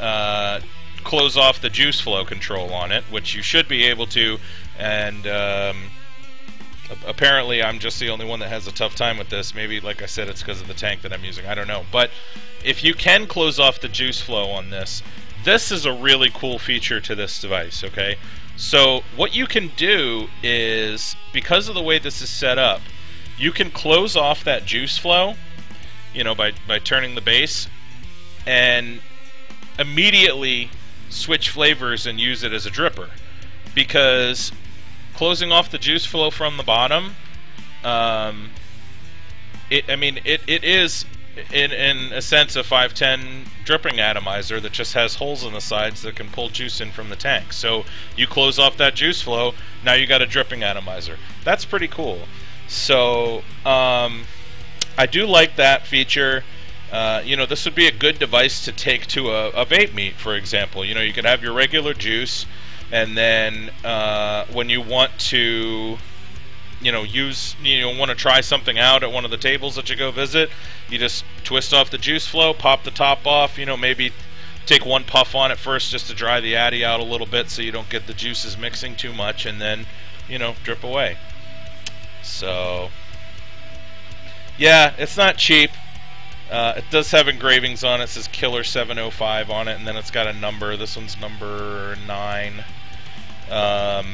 close off the juice flow control on it, which you should be able to, and apparently I'm just the only one that has a tough time with this. Maybe, like I said, it's because of the tank that I'm using. I don't know. But if you can close off the juice flow on this, this is a really cool feature to this device, okay? So what you can do is, because of the way this is set up, you can close off that juice flow, by turning the base, and immediately switch flavors and use it as a dripper. Because closing off the juice flow from the bottom, it is in a sense a 510 dripping atomizer that just has holes in the sides that can pull juice in from the tank. So you close off that juice flow, now you got a dripping atomizer. That's pretty cool. So I do like that feature. This would be a good device to take to a vape meet, for example. You could have your regular juice, and then when you want to want to try something out at one of the tables that you go visit, you just twist off the juice flow, pop the top off, maybe take one puff on it first just to dry the addy out a little bit so you don't get the juices mixing too much, and then, drip away. So, yeah, it's not cheap. It does have engravings on it. It says Killer 705 on it, and then it's got a number. This one's number 9. Hold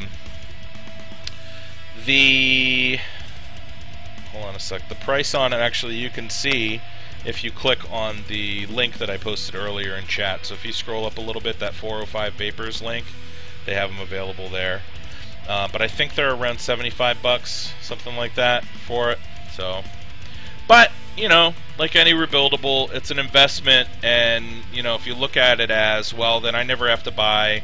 on a sec. The price on it, actually, you can see if you click on the link that I posted earlier in chat. So if you scroll up a little bit, that 405 Vapors link, they have them available there. But I think they're around $75, something like that, for it. So, but like any rebuildable, it's an investment, and if you look at it as, well, then I never have to buy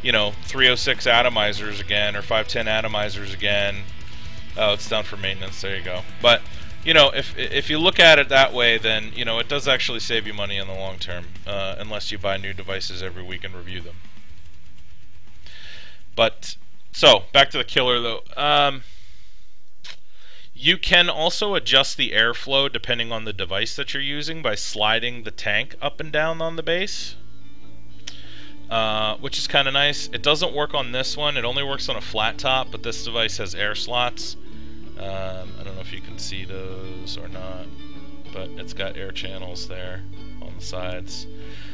306 atomizers again, or 510 atomizers again. Oh, it's down for maintenance. There you go. But if you look at it that way, then it does actually save you money in the long term, unless you buy new devices every week and review them. But so back to the Killer though. You can also adjust the airflow depending on the device that you're using by sliding the tank up and down on the base, which is kind of nice. It doesn't work on this one. It only works on a flat top, but this device has air slots. I don't know if you can see those or not, but it's got air channels there on the sides.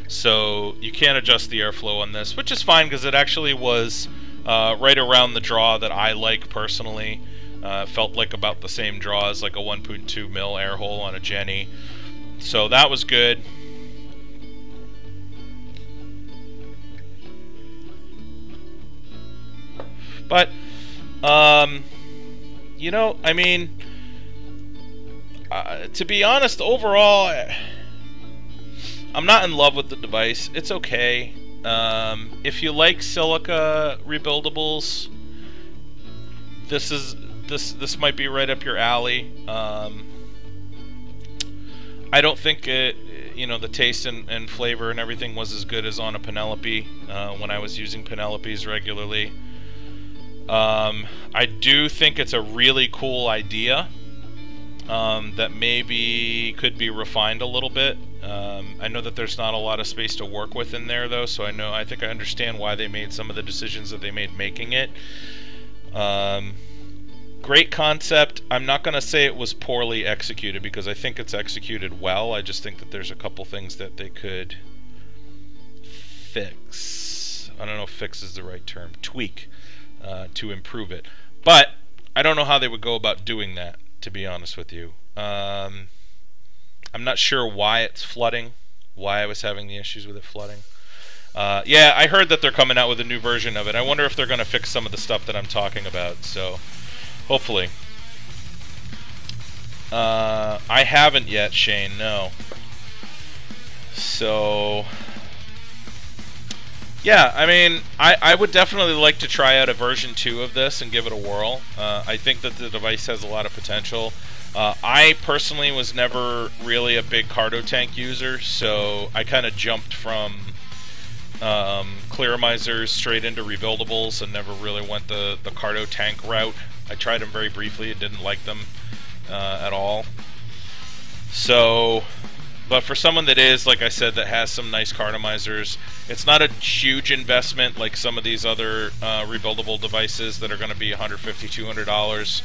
So you can adjust the airflow on this, which is fine because it actually was right around the draw that I like personally. Felt like about the same draw as like a 1.2 mil air hole on a Jenny. So that was good. But, I mean, to be honest, overall, I'm not in love with the device. It's okay. If you like silica rebuildables, this might be right up your alley. I don't think it, the taste and flavor and everything was as good as on a Penelope when I was using Penelopes regularly. I do think it's a really cool idea that maybe could be refined a little bit. I know that there's not a lot of space to work with in there though, so I think I understand why they made some of the decisions that they made making it. Great concept. I'm not going to say it was poorly executed because I think it's executed well. I just think that there's a couple things that they could fix. I don't know if fix is the right term. Tweak to improve it. But I don't know how they would go about doing that, to be honest with you. I'm not sure why it's flooding, why I was having the issues with it flooding. Yeah, I heard that they're coming out with a new version of it. I wonder if they're going to fix some of the stuff that I'm talking about, so hopefully. I haven't yet, Shane, no. So, yeah, I mean, I would definitely like to try out a version 2 of this and give it a whirl. I think that the device has a lot of potential. I personally was never really a big Cardo tank user, so I kind of jumped from clearamizers straight into rebuildables and never really went the Cardo tank route. I tried them very briefly and didn't like them at all. So, but for someone that is, like I said, that has some nice cardomizers, it's not a huge investment like some of these other rebuildable devices that are going to be $150, $200.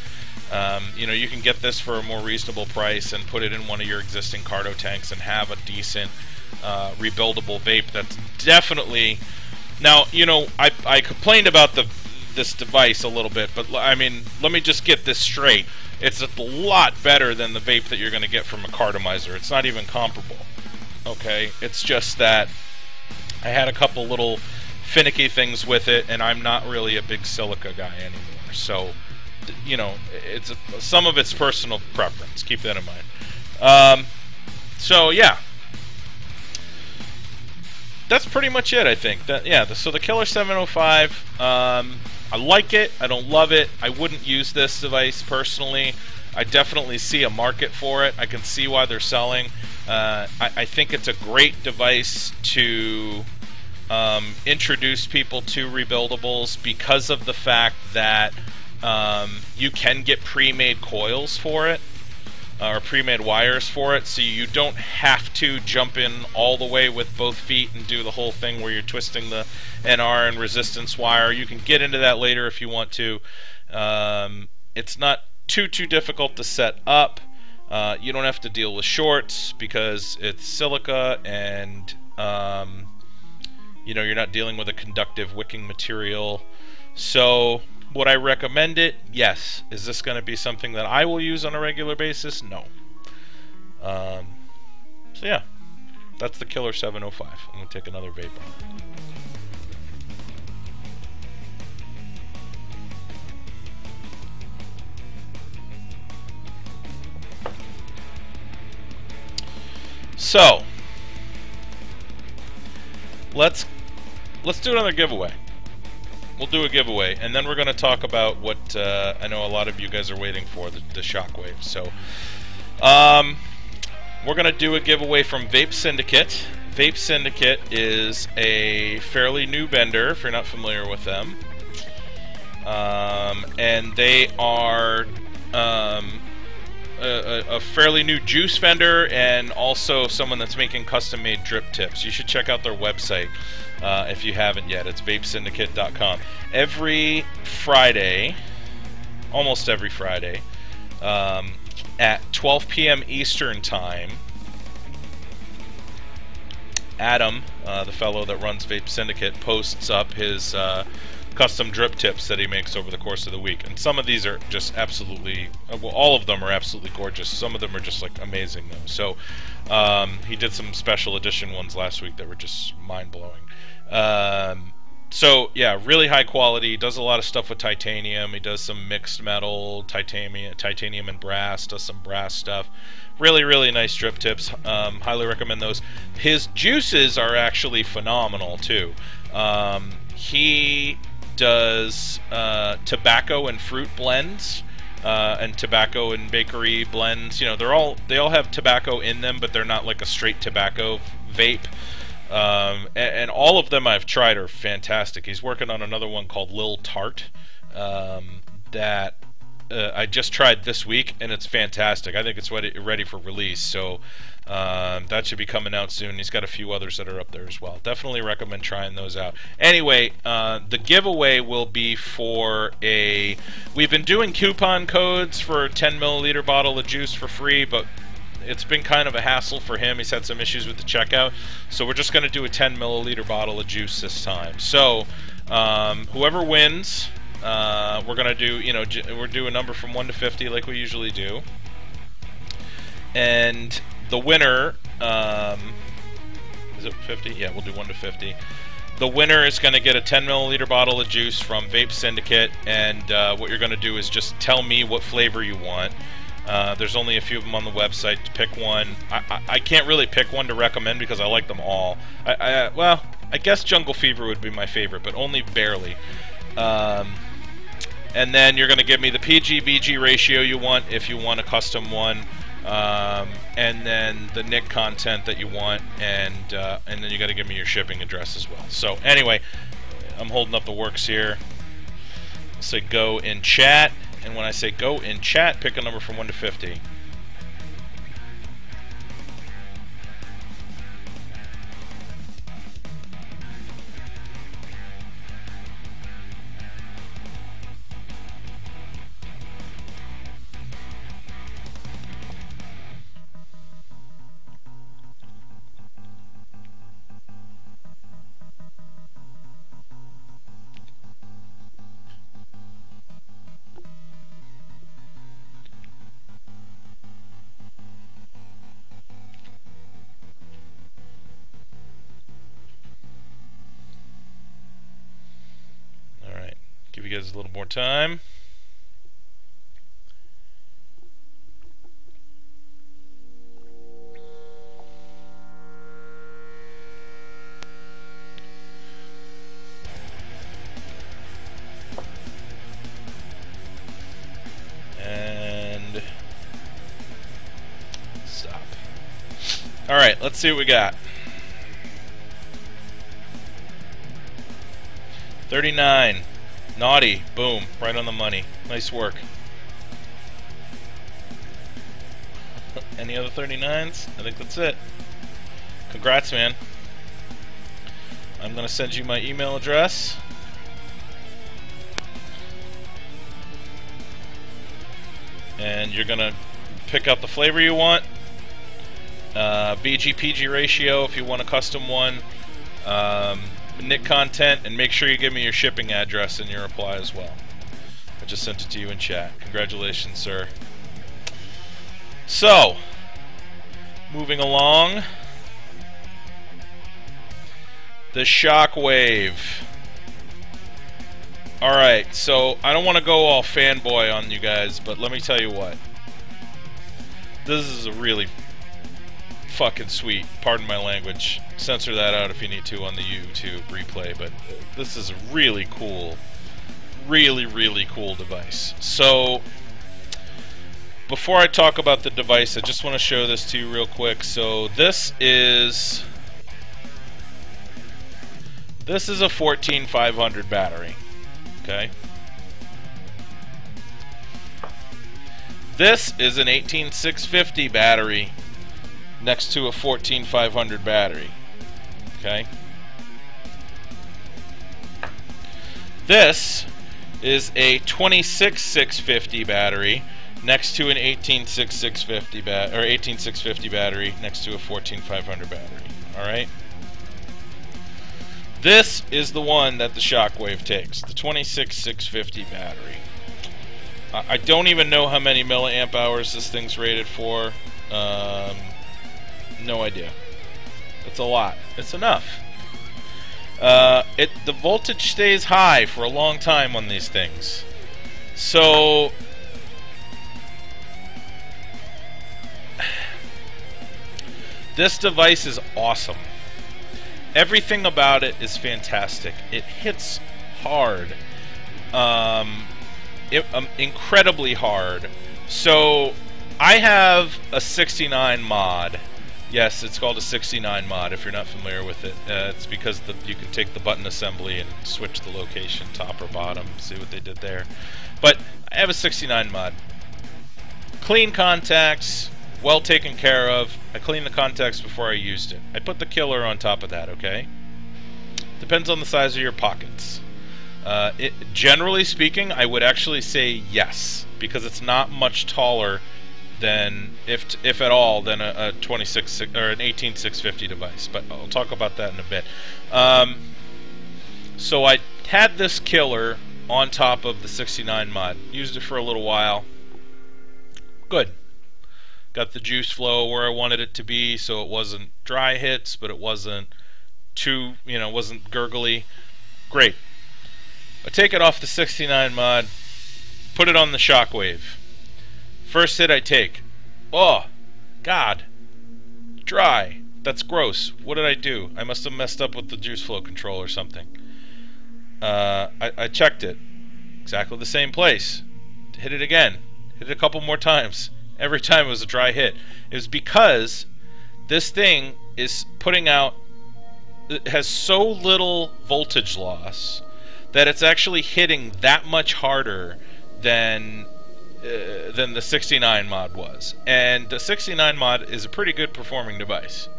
You can get this for a more reasonable price and put it in one of your existing Cardo tanks and have a decent rebuildable vape that's definitely... Now, I complained about this device a little bit, but I mean, let me just get this straight. It's a lot better than the vape that you're going to get from a cardomizer. It's not even comparable. Okay? It's just that I had a couple little finicky things with it, and I'm not really a big silica guy anymore. So, it's some of it's personal preference. Keep that in mind. So, yeah. That's pretty much it, I think. So the Killer 705, I like it. I don't love it. I wouldn't use this device personally. I definitely see a market for it. I can see why they're selling. I think it's a great device to introduce people to rebuildables because of the fact that you can get pre-made coils for it, or pre-made wires for it, so you don't have to jump in all the way with both feet and do the whole thing where you're twisting the NR and resistance wire. You can get into that later if you want to. It's not too difficult to set up. You don't have to deal with shorts because it's silica, and you know, you're not dealing with a conductive wicking material. So would I recommend it? Yes. Is this going to be something that I will use on a regular basis? No. So yeah, that's the Killer 705. I'm going to take another vape on it. So let's do another giveaway. We'll do a giveaway, and then we're going to talk about what I know a lot of you guys are waiting for, the Shockwave. So we're going to do a giveaway from Vape Syndicate. Vape Syndicate is a fairly new vendor, if you're not familiar with them. And they are a fairly new juice vendor, and also someone that's making custom-made drip tips. You should check out their website if you haven't yet. It's vapesyndicate.com. Every Friday, almost every Friday, at 12 p.m. Eastern Time, Adam, the fellow that runs Vape Syndicate, posts up his custom drip tips that he makes over the course of the week. And some of these are just absolutely, well, all of them are absolutely gorgeous. Some of them are just like amazing though. So he did some special edition ones last week that were just mind-blowing. So yeah, really high quality. He does a lot of stuff with titanium. He does some mixed metal, titanium and brass, does some brass stuff. Really nice drip tips. Highly recommend those. His juices are actually phenomenal too. He does tobacco and fruit blends, and tobacco and bakery blends. You know, they all have tobacco in them, but they're not like a straight tobacco vape. And all of them I've tried are fantastic. He's working on another one called Lil Tart that I just tried this week, and it's fantastic. I think it's ready for release, so that should be coming out soon. He's got a few others that are up there as well. Definitely recommend trying those out. Anyway, the giveaway will be for we've been doing coupon codes for a 10 milliliter bottle of juice for free, but it's been kind of a hassle for him. He's had some issues with the checkout, so we're just going to do a 10 milliliter bottle of juice this time. So whoever wins, we're going to do, we'll do a number from 1 to 50 like we usually do. And the winner, is it 50? Yeah, we'll do 1 to 50. The winner is going to get a 10 milliliter bottle of juice from Vape Syndicate, and what you're going to do is just tell me what flavor you want. There's only a few of them on the website to pick one. I can't really pick one to recommend because I like them all. Well, I guess Jungle Fever would be my favorite, but only barely. And then you're going to give me the PG-VG ratio you want if you want a custom one, and then the Nick content that you want, and then you got to give me your shipping address as well. So anyway, I'm holding up the works here. I'll say go in chat. And when I say go in chat, pick a number from 1 to 50. Give you guys a little more time. And stop. All right, let's see what we got. 39. Naughty. Boom. Right on the money. Nice work. Any other 39s? I think that's it. Congrats, man. I'm going to send you my email address. And you're going to pick out the flavor you want. BG-PG ratio if you want a custom one. Nick content, and make sure you give me your shipping address in your reply as well. I just sent it to you in chat. Congratulations, sir. So, moving along. The Shockwave. Alright, so I don't want to go all fanboy on you guys, but let me tell you what. This is a really fucking sweet, pardon my language, censor that out if you need to on the YouTube replay, but this is a really cool, really cool device. So, before I talk about the device, I just want to show this to you real quick. So this is a 14500 battery, okay? This is an 18650 battery next to a 14500 battery, okay? This is a 26650 battery next to an 18650 battery next to a 14500 battery. All right. This is the one that the Shockwave takes, the 26650 battery. I don't even know how many milliamp hours this thing's rated for. No idea. It's a lot. It's enough. The voltage stays high for a long time on these things. So this device is awesome. Everything about it is fantastic. It hits hard. Incredibly hard. So I have a 69 mod. Yes, it's called a 69 mod if you're not familiar with it. It's because you can take the button assembly and switch the location, top or bottom. See what they did there. But I have a 69 mod. Clean contacts, well taken care of. I cleaned the contacts before I used it. I put the killer on top of that, okay? Depends on the size of your pockets. Generally speaking, I would actually say yes, because it's not much taller than, if at all, than a 26 or an 18650 device. But I'll talk about that in a bit. So I had this killer on top of the 69 mod. Used it for a little while. Good. Got the juice flow where I wanted it to be, so it wasn't dry hits, but it wasn't too, wasn't gurgly. Great. I take it off the 69 mod, put it on the Shockwave. First hit I take. Oh, God. Dry. That's gross. What did I do? I must have messed up with the juice flow control or something. I checked it. Exactly the same place. Hit it again. Hit it a couple more times. Every time it was a dry hit. It was because this thing is putting out... It has so little voltage loss that it's actually hitting that much harder than the 69 mod was. And the 69 mod is a pretty good performing device.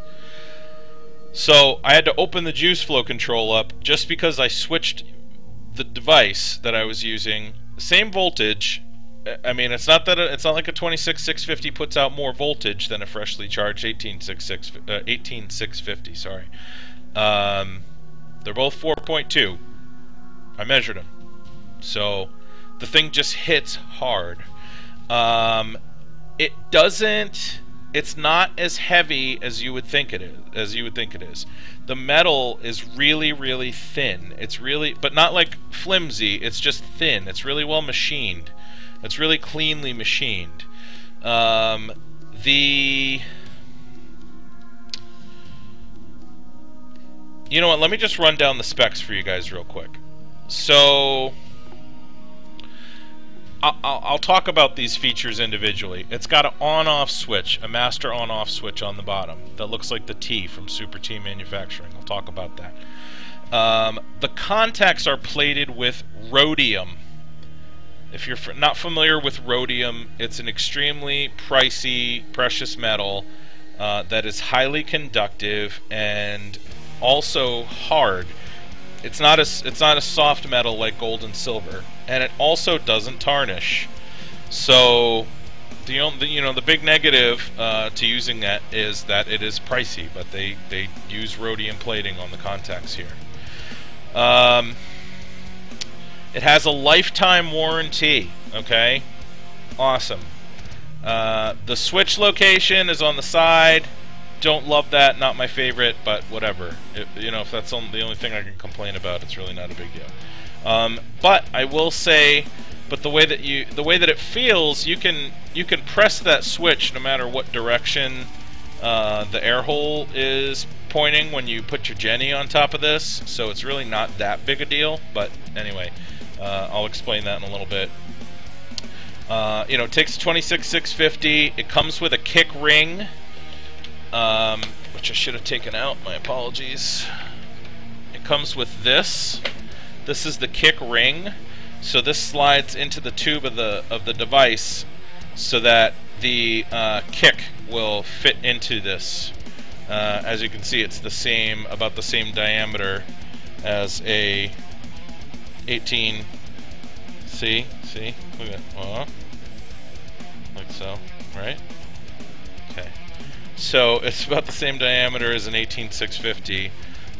So I had to open the juice flow control up just because I switched the device that I was using. Same voltage. I mean, it's not like a 26650 puts out more voltage than a freshly charged 18650. Sorry. They're both 4.2. I measured them. So the thing just hits hard. It's not as heavy as you would think it is. The metal is really thin. It's really, but not like flimsy, it's just thin. It's really well machined. It's really cleanly machined. You know what, let me just run down the specs for you guys real quick. So I'll talk about these features individually. It's got an on-off switch, a master on-off switch on the bottom that looks like the T from Super T Manufacturing. I'll talk about that. The contacts are plated with rhodium. If you're not familiar with rhodium, it's an extremely pricey, precious metal that is highly conductive and also hard. It's not a soft metal like gold and silver, and it also doesn't tarnish. So the big negative to using that is that it is pricey, but they use rhodium plating on the contacts here. It has a lifetime warranty. Okay, awesome. The switch location is on the side. Don't love that, not my favorite, but whatever. If that's the only thing I can complain about, it's really not a big deal. But I will say, the way that it feels, you can press that switch no matter what direction the air hole is pointing when you put your Jenny on top of this. So it's really not that big a deal. But anyway, I'll explain that in a little bit. It takes 26,650. It comes with a kick ring, which I should have taken out. My apologies. It comes with this. This is the kick ring. So this slides into the tube of the device, so that the kick will fit into this. As you can see, it's about the same diameter as a 18. See, look at that. Like so, right? Okay. So it's about the same diameter as an 18650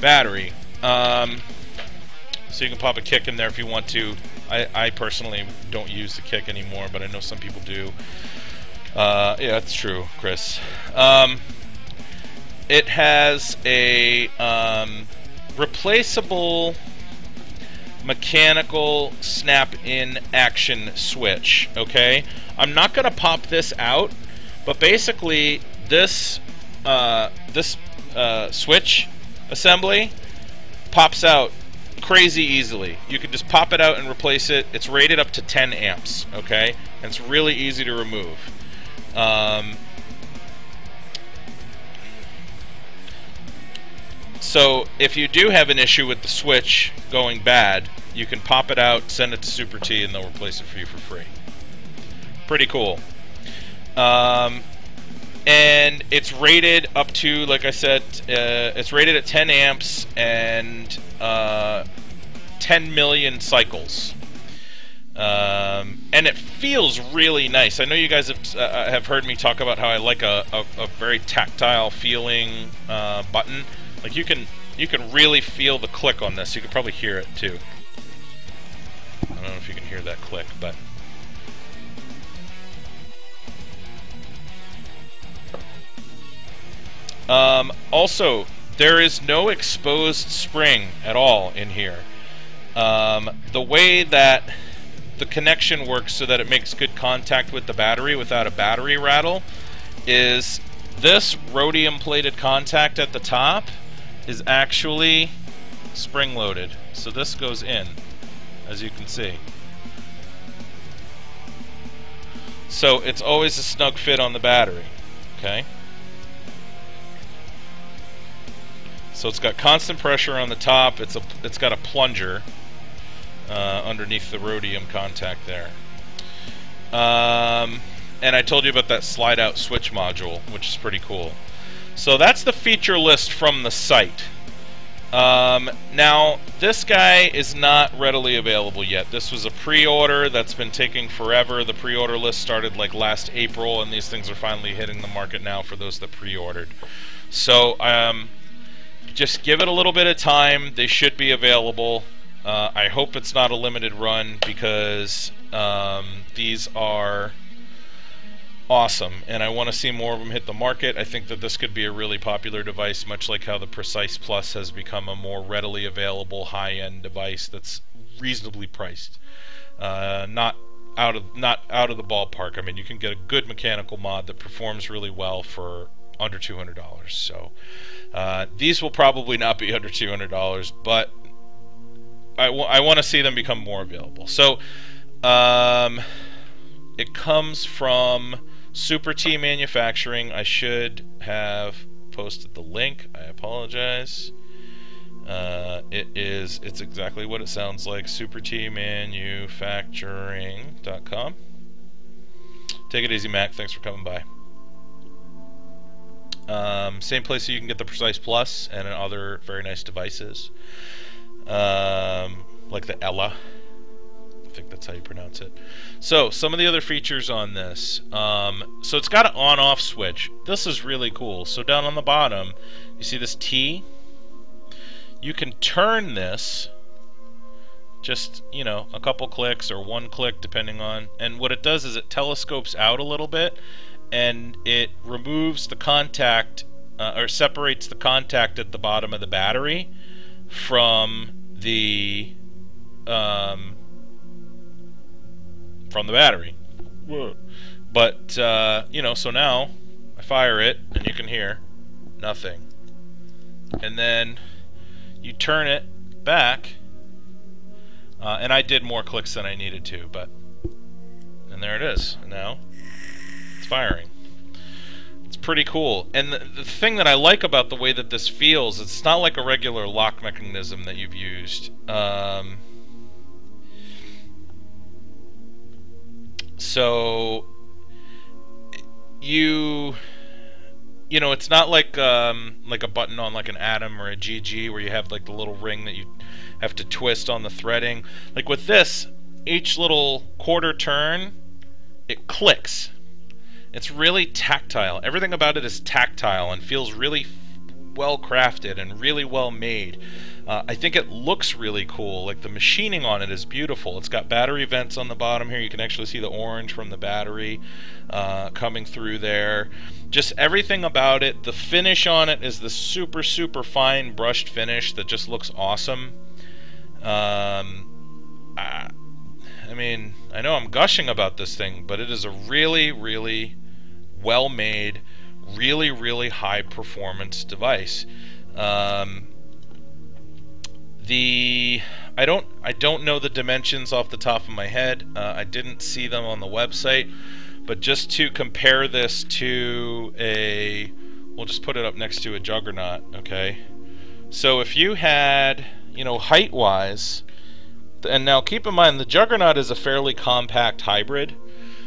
battery. So you can pop a kick in there if you want to. I personally don't use the kick anymore, but I know some people do. Yeah, that's true, Chris. It has a replaceable mechanical snap-in action switch. Okay, I'm not gonna pop this out, but basically this switch assembly pops out crazy easily. You can just pop it out and replace it. It's rated up to 10 amps. Okay, and it's really easy to remove. So if you do have an issue with the switch going bad, you can pop it out, send it to Super T, and they'll replace it for you for free. Pretty cool. And it's rated up to, like I said, it's rated at 10 amps and 10 million cycles. And it feels really nice. I know you guys have heard me talk about how I like a very tactile feeling button. Like you can really feel the click on this. You can probably hear it too. I don't know if you can hear that click, but also, there is no exposed spring at all in here. The way that the connection works so that it makes good contact with the battery without a battery rattle is this rhodium plated contact at the top is actually spring loaded. So this goes in, as you can see. So it's always a snug fit on the battery. Okay? So it's got constant pressure on the top. It's got a plunger underneath the rhodium contact there. And I told you about that slide out switch module, which is pretty cool. So that's the feature list from the site. Now, this guy is not readily available yet. This was a pre-order that's been taking forever. The pre-order list started like last April, and these things are finally hitting the market now for those that pre-ordered. So, just give it a little bit of time. They should be available. I hope it's not a limited run, because these are awesome, and I want to see more of them hit the market. I think that this could be a really popular device, much like how the Precise Plus has become a more readily available high-end device that's reasonably priced. Not out of the ballpark. I mean, you can get a good mechanical mod that performs really well for under $200. So these will probably not be under $200, but I want to see them become more available. So it comes from Super T Manufacturing. I should have posted the link. I apologize. It's exactly what it sounds like, supertmanufacturing.com. Take it easy, Mac. Thanks for coming by. Same place you can get the Precise Plus and other very nice devices, like the Ella. I think that's how you pronounce it. So, some of the other features on this. So it's got an on-off switch. This is really cool. So down on the bottom, you see this T? You can turn this just, you know, a couple clicks or one click depending on, and what it does is it telescopes out a little bit and it removes the contact or separates the contact at the bottom of the battery from the battery. But you know, so now I fire it and you can hear nothing, and then you turn it back, and I did more clicks than I needed to, but and there it is. Now it's firing. It's pretty cool. And the thing that I like about the way that this feels, it's not like a regular lock mechanism that you've used. So you know, it's not like a button on like an Atom or a GG where you have like the little ring that you have to twist on the threading. Like with this, each little quarter turn, it clicks. It's really tactile. Everything about it is tactile and feels really well crafted and really well made. I think it looks really cool. Like the machining on it is beautiful. It's got battery vents on the bottom here. You can actually see the orange from the battery coming through there. Just everything about it. The finish on it is the super fine brushed finish that just looks awesome. I mean, I know I'm gushing about this thing, but it is a really well made, really high performance device. I don't know the dimensions off the top of my head. I didn't see them on the website, but just to compare this to we'll just put it up next to a Juggernaut, okay? So if you had, you know, height-wise, and now keep in mind the Juggernaut is a fairly compact hybrid.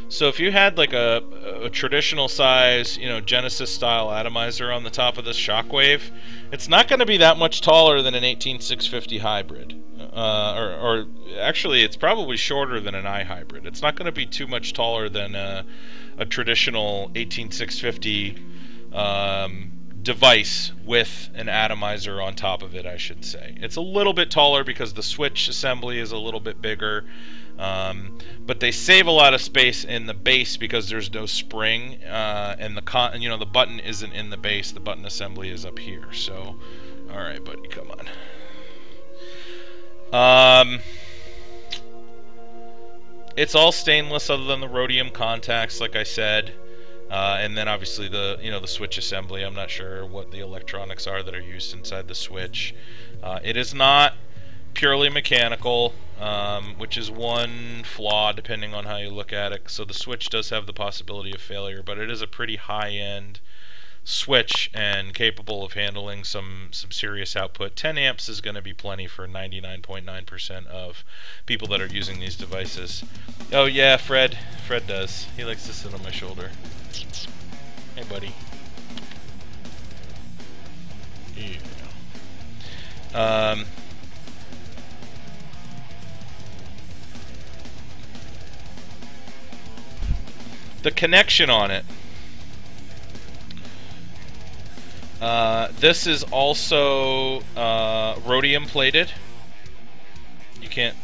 So if you had like a traditional size, you know, Genesis style atomizer on the top of this Shockwave, it's not going to be that much taller than an 18650 hybrid. Or actually, it's probably shorter than an iHybrid. It's not going to be too much taller than a traditional 18650 device with an atomizer on top of it, I should say. It's a little bit taller because the switch assembly is a little bit bigger. But they save a lot of space in the base because there's no spring, and you know, the button isn't in the base. The button assembly is up here. So, all right, buddy, come on. It's all stainless other than the rhodium contacts, like I said, and then obviously the switch assembly. I'm not sure what the electronics are that are used inside the switch. It is not purely mechanical, which is one flaw depending on how you look at it. So the switch does have the possibility of failure, but it is a pretty high-end switch and capable of handling some serious output. 10 amps is going to be plenty for 99.9% of people that are using these devices. Oh yeah, Fred does. He likes to sit on my shoulder. Hey buddy. Yeah. The connection on it. This is also rhodium plated. You can't.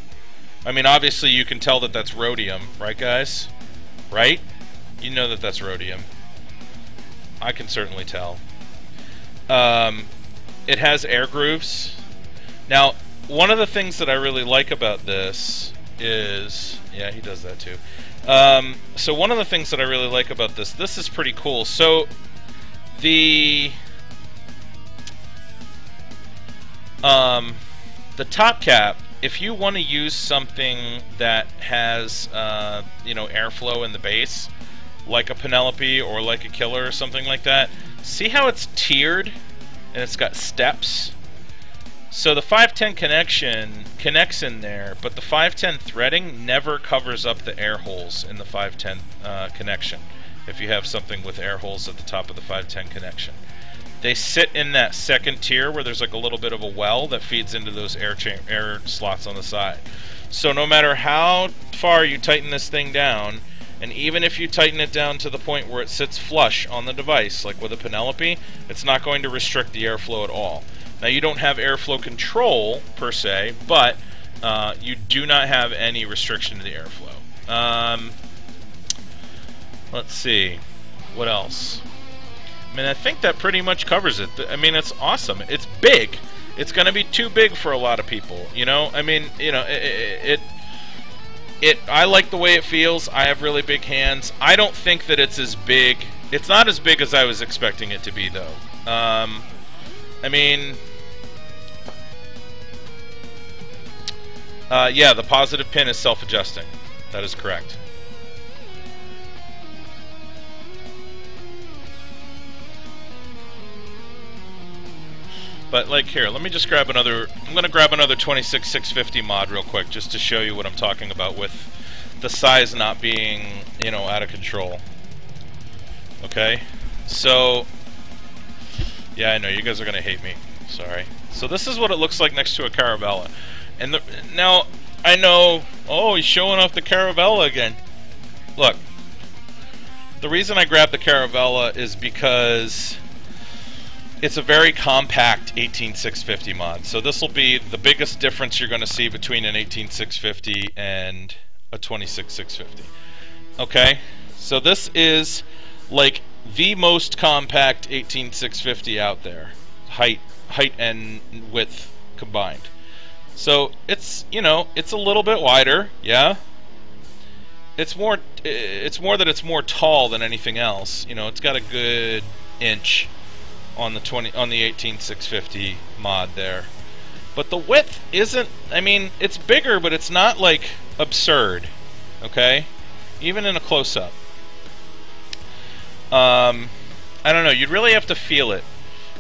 I mean, obviously you can tell that that's rhodium, right, guys? Right? You know that that's rhodium. I can certainly tell. It has air grooves. Now, one of the things that I really like about this is, yeah, he does that too. So one of the things that I really like about this is pretty cool. So the top cap, if you want to use something that has you know, airflow in the base, like a Penelope or like a Killer or something like that, see how it's tiered and it's got steps? So the 510 connection connects in there, but the 510 threading never covers up the air holes in the 510 connection. If you have something with air holes at the top of the 510 connection, they sit in that second tier where there's like a little bit of a well that feeds into those air slots on the side. So no matter how far you tighten this thing down, and even if you tighten it down to the point where it sits flush on the device, like with a Penelope, it's not going to restrict the airflow at all. Now you don't have airflow control per se, but you do not have any restriction to the airflow. Let's see, what else? I mean, I think that pretty much covers it. I mean, it's awesome. It's big. It's going to be too big for a lot of people, you know? I mean, you know, I like the way it feels. I have really big hands. I don't think that it's as big. It's not as big as I was expecting it to be, though. I mean, yeah, the positive pin is self-adjusting. That is correct. But like here, let me just grab another. I'm going to grab another 26650 mod real quick, just to show you what I'm talking about with the size not being, you know, out of control. Okay, so yeah, I know you guys are going to hate me. Sorry. So this is what it looks like next to a Caravella, and now I know. Oh, he's showing off the Caravella again. Look, the reason I grabbed the Caravella is because it's a very compact 18650 mod. So this will be the biggest difference you're going to see between an 18650 and a 26650. Okay? So this is like the most compact 18650 out there. Height and width combined. So it's, you know, it's a little bit wider, yeah. It's more that it's more tall than anything else. You know, it's got a good inch on the 18650 mod there, but the width isn't. I mean, it's bigger, but it's not like absurd. Okay, even in a close-up. I don't know. You'd really have to feel it,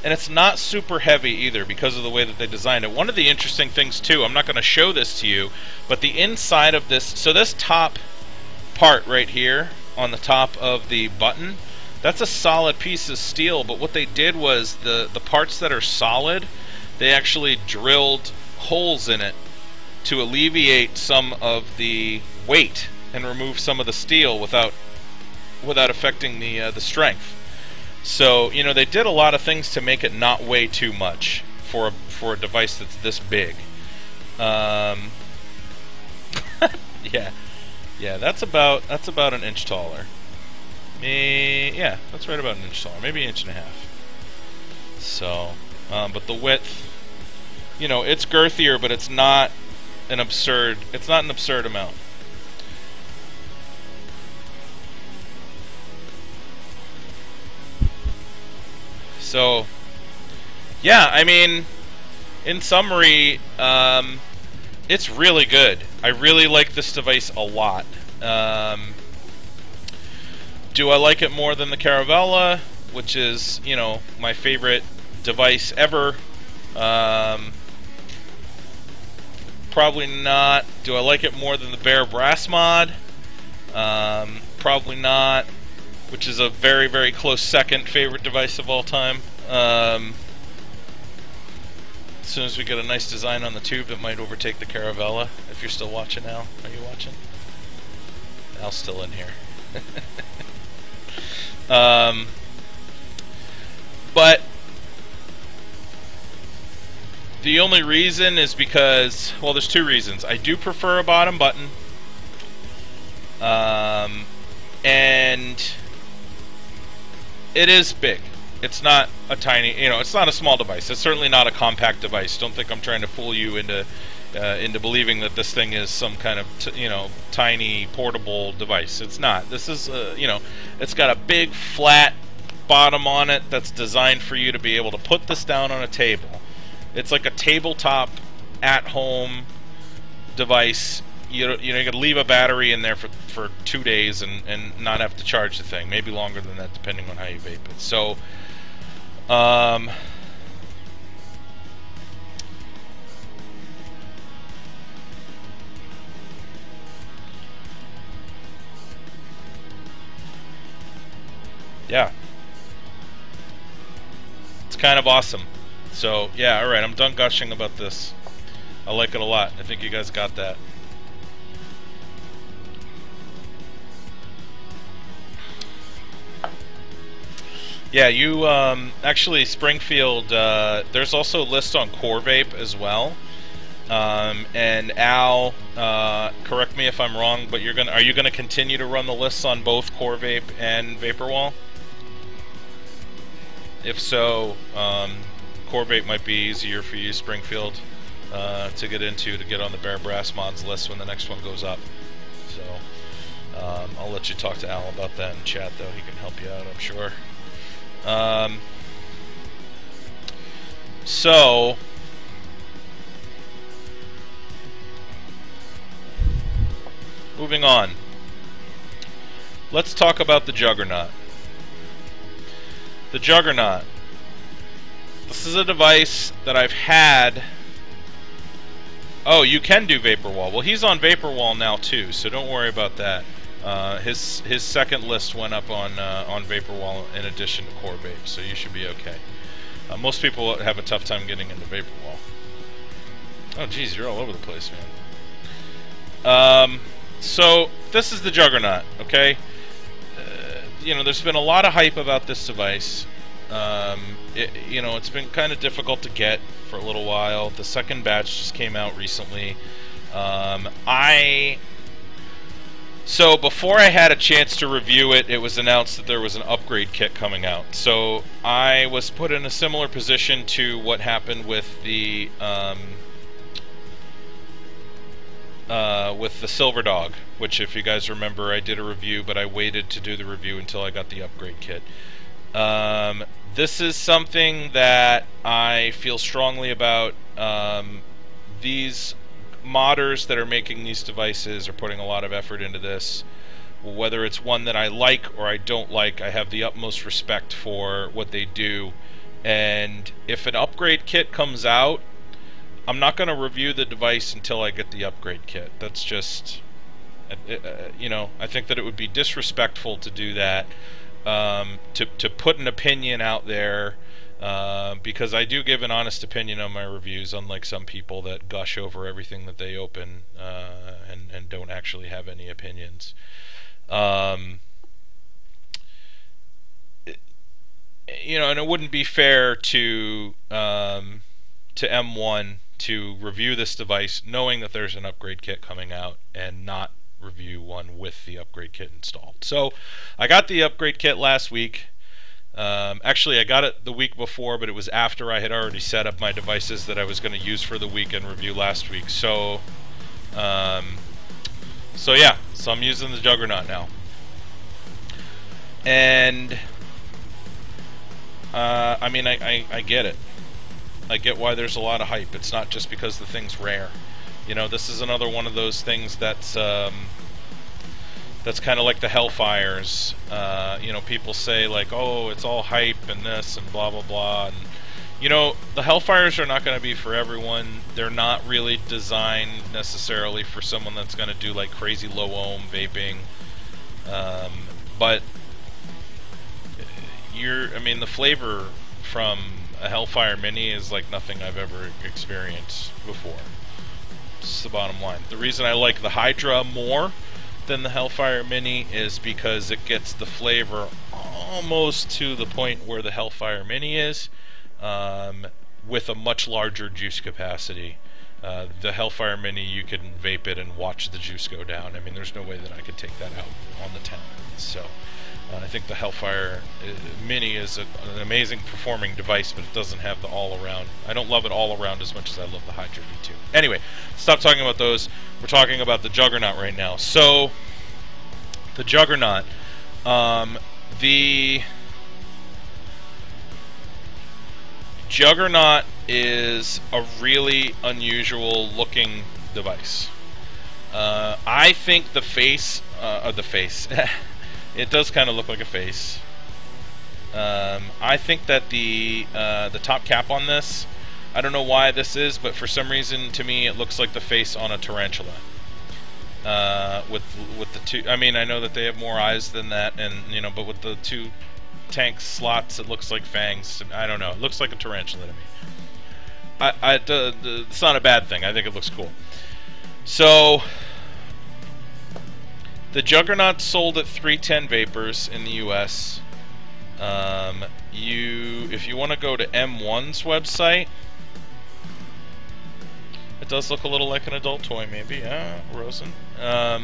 and it's not super heavy either because of the way that they designed it. One of the interesting things too, I'm not going to show this to you, but the inside of this. So this top part right here on the top of the button, that's a solid piece of steel, but what they did was the parts that are solid, they actually drilled holes in it to alleviate some of the weight and remove some of the steel without affecting the strength. So, you know, they did a lot of things to make it not weigh too much for a device that's this big. Yeah, that's about an inch taller. Yeah, that's right about an inch taller, maybe an inch and a half. So, but the width, you know, it's girthier, but it's not an absurd amount. So, yeah, I mean, in summary, it's really good. I really like this device a lot. Do I like it more than the Caravella, which is, you know, my favorite device ever? Probably not. Do I like it more than the Bear Brass mod? Probably not, which is a very, very close second favorite device of all time. As soon as we get a nice design on the tube, it might overtake the Caravella. If you're still watching now. Are you watching? Al's still in here. But the only reason is because, well, there's two reasons. I do prefer a bottom button, and it is big. It's not a tiny, you know, it's not a small device. It's certainly not a compact device. Don't think I'm trying to fool you into believing that this thing is some kind of, you know, tiny portable device. It's not. This is, you know, it's got a big flat bottom on it that's designed for you to be able to put this down on a table. It's like a tabletop at-home device. You know, you can leave a battery in there for 2 days and not have to charge the thing. Maybe longer than that, depending on how you vape it. So, kind of awesome. So yeah, all right, I'm done gushing about this. I like it a lot. I think you guys got that. Yeah, you actually Springfield. There's also a list on Core Vape as well. And Al, correct me if I'm wrong, but are you gonna continue to run the lists on both Core Vape and Vaporwall? If so, Core Vape might be easier for you, Springfield, to get into, to get on the Bear Brass Mods list when the next one goes up. So I'll let you talk to Al about that in chat, though. He can help you out, I'm sure. So moving on, let's talk about the Juggernaut. The Juggernaut. This is a device that I've had. Oh, you can do Vaporwall. Well, he's on Vaporwall now too, so don't worry about that. His second list went up on Vaporwall in addition to Core Vape, so you should be okay. Most people have a tough time getting into Vaporwall. Oh, geez, you're all over the place, man. So this is the Juggernaut, okay? You know, there's been a lot of hype about this device. You know, it's been kind of difficult to get for a little while. The second batch just came out recently. So before I had a chance to review it, it was announced that there was an upgrade kit coming out. So I was put in a similar position to what happened with the Silver Dog, which, if you guys remember, I did a review, but I waited to do the review until I got the upgrade kit. This is something that I feel strongly about. These modders that are making these devices are putting a lot of effort into this. Whether it's one that I like or I don't like, I have the utmost respect for what they do. And if an upgrade kit comes out, I'm not going to review the device until I get the upgrade kit. That's just, you know, I think that it would be disrespectful to do that, to put an opinion out there, because I do give an honest opinion on my reviews, unlike some people that gush over everything that they open, and don't actually have any opinions. You know, and it wouldn't be fair to M1 to review this device knowing that there's an upgrade kit coming out and not review one with the upgrade kit installed. So I got the upgrade kit last week. Actually, I got it the week before, but it was after I had already set up my devices that I was going to use for the week and review last week. So yeah, so I'm using the Juggernaut now. And I mean, I get it. I get why there's a lot of hype. It's not just because the thing's rare. You know, this is another one of those things that's kind of like the Hellfires. You know, people say like, oh, it's all hype and this and blah blah blah. And you know, the Hellfires are not going to be for everyone. They're not really designed necessarily for someone that's going to do like crazy low ohm vaping. But I mean, the flavor from a Hellfire Mini is like nothing I've ever experienced before. It's the bottom line. The reason I like the Hydra more than the Hellfire Mini is because it gets the flavor almost to the point where the Hellfire Mini is, with a much larger juice capacity. The Hellfire Mini, you can vape it and watch the juice go down. I mean, there's no way that I could take that out on the 10. So I think the Hellfire Mini is an amazing performing device, but it doesn't have the all-around. I don't love it all around as much as I love the Hydra V2. Anyway, stop talking about those. We're talking about the Juggernaut right now. So, the Juggernaut. The Juggernaut is a really unusual looking device. I think the face, it does kind of look like a face. I think that the top cap on this, I don't know why this is, but for some reason to me it looks like the face on a tarantula. With the two, I mean, I know that they have more eyes than that, and you know, but with the two tank slots. It looks like fangs. I don't know. It looks like a tarantula to me. It's not a bad thing. I think it looks cool. So the Juggernaut sold at 310 Vapors in the U.S. If you want to go to M1's website, it does look a little like an adult toy, maybe. Yeah, Rosen. I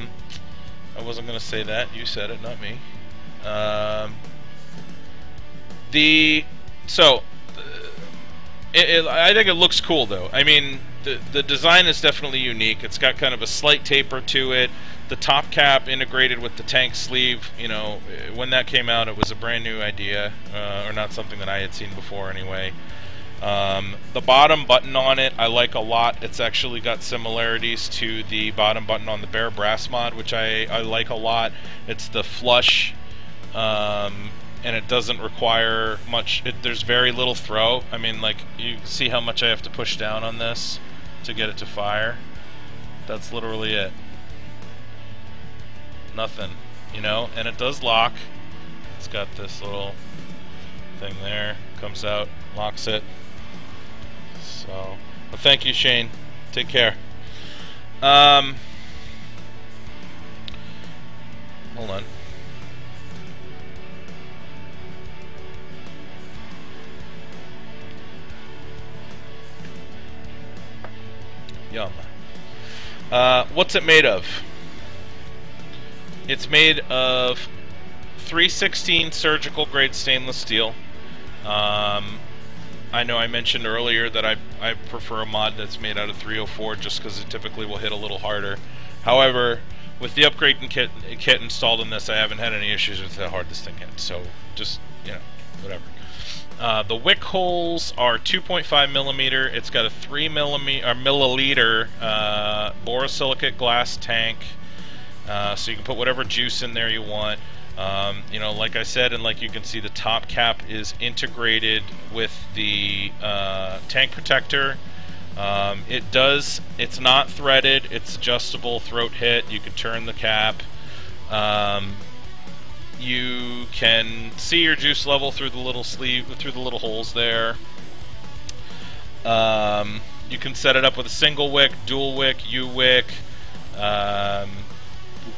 wasn't gonna say that. You said it, not me. I think it looks cool, though. I mean, the design is definitely unique. It's got kind of a slight taper to it. The top cap integrated with the tank sleeve. You know, when that came out, it was a brand new idea, or not something that I had seen before, anyway. The bottom button on it, I like a lot. It's actually got similarities to the bottom button on the Bear Brass mod, which I like a lot. It's the flush. And it doesn't require much. There's very little throw. I mean, like, you see how much I have to push down on this to get it to fire. That's literally it. Nothing, you know. And it does lock. It's got this little thing there. Comes out, locks it. So, well, thank you, Shane. Take care. Hold on. Yum. What's it made of? It's made of 316 surgical grade stainless steel. I know I mentioned earlier that I prefer a mod that's made out of 304 just because it typically will hit a little harder. However, with the upgrade kit installed in this, I haven't had any issues with how hard this thing hits. So just, you know, whatever. The wick holes are 2.5 millimeter. It's got a 3 milliliter borosilicate glass tank, so you can put whatever juice in there you want. You know, like I said, and like you can see, the top cap is integrated with the tank protector. It's not threaded. It's adjustable throat hit. You can turn the cap. You can see your juice level through the little sleeve, through the little holes there. You can set it up with a single wick, dual wick, U-wick.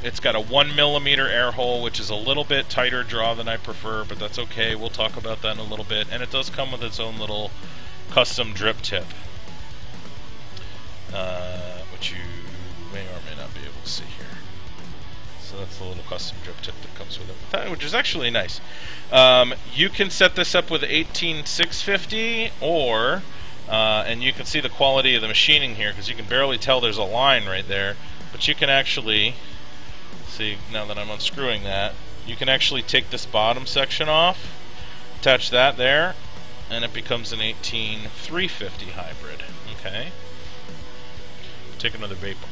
It's got a 1 millimeter air hole, which is a little bit tighter draw than I prefer, but that's okay. We'll talk about that in a little bit. And it does come with its own little custom drip tip, which you may or may not be able to see here. So that's the little custom drip tip that comes with it, which is actually nice. You can set this up with 18650, or and you can see the quality of the machining here because you can barely tell there's a line right there. But you can actually see, now that I'm unscrewing that, you can actually take this bottom section off, attach that there, and it becomes an 18350 hybrid. Okay. Take another vapor.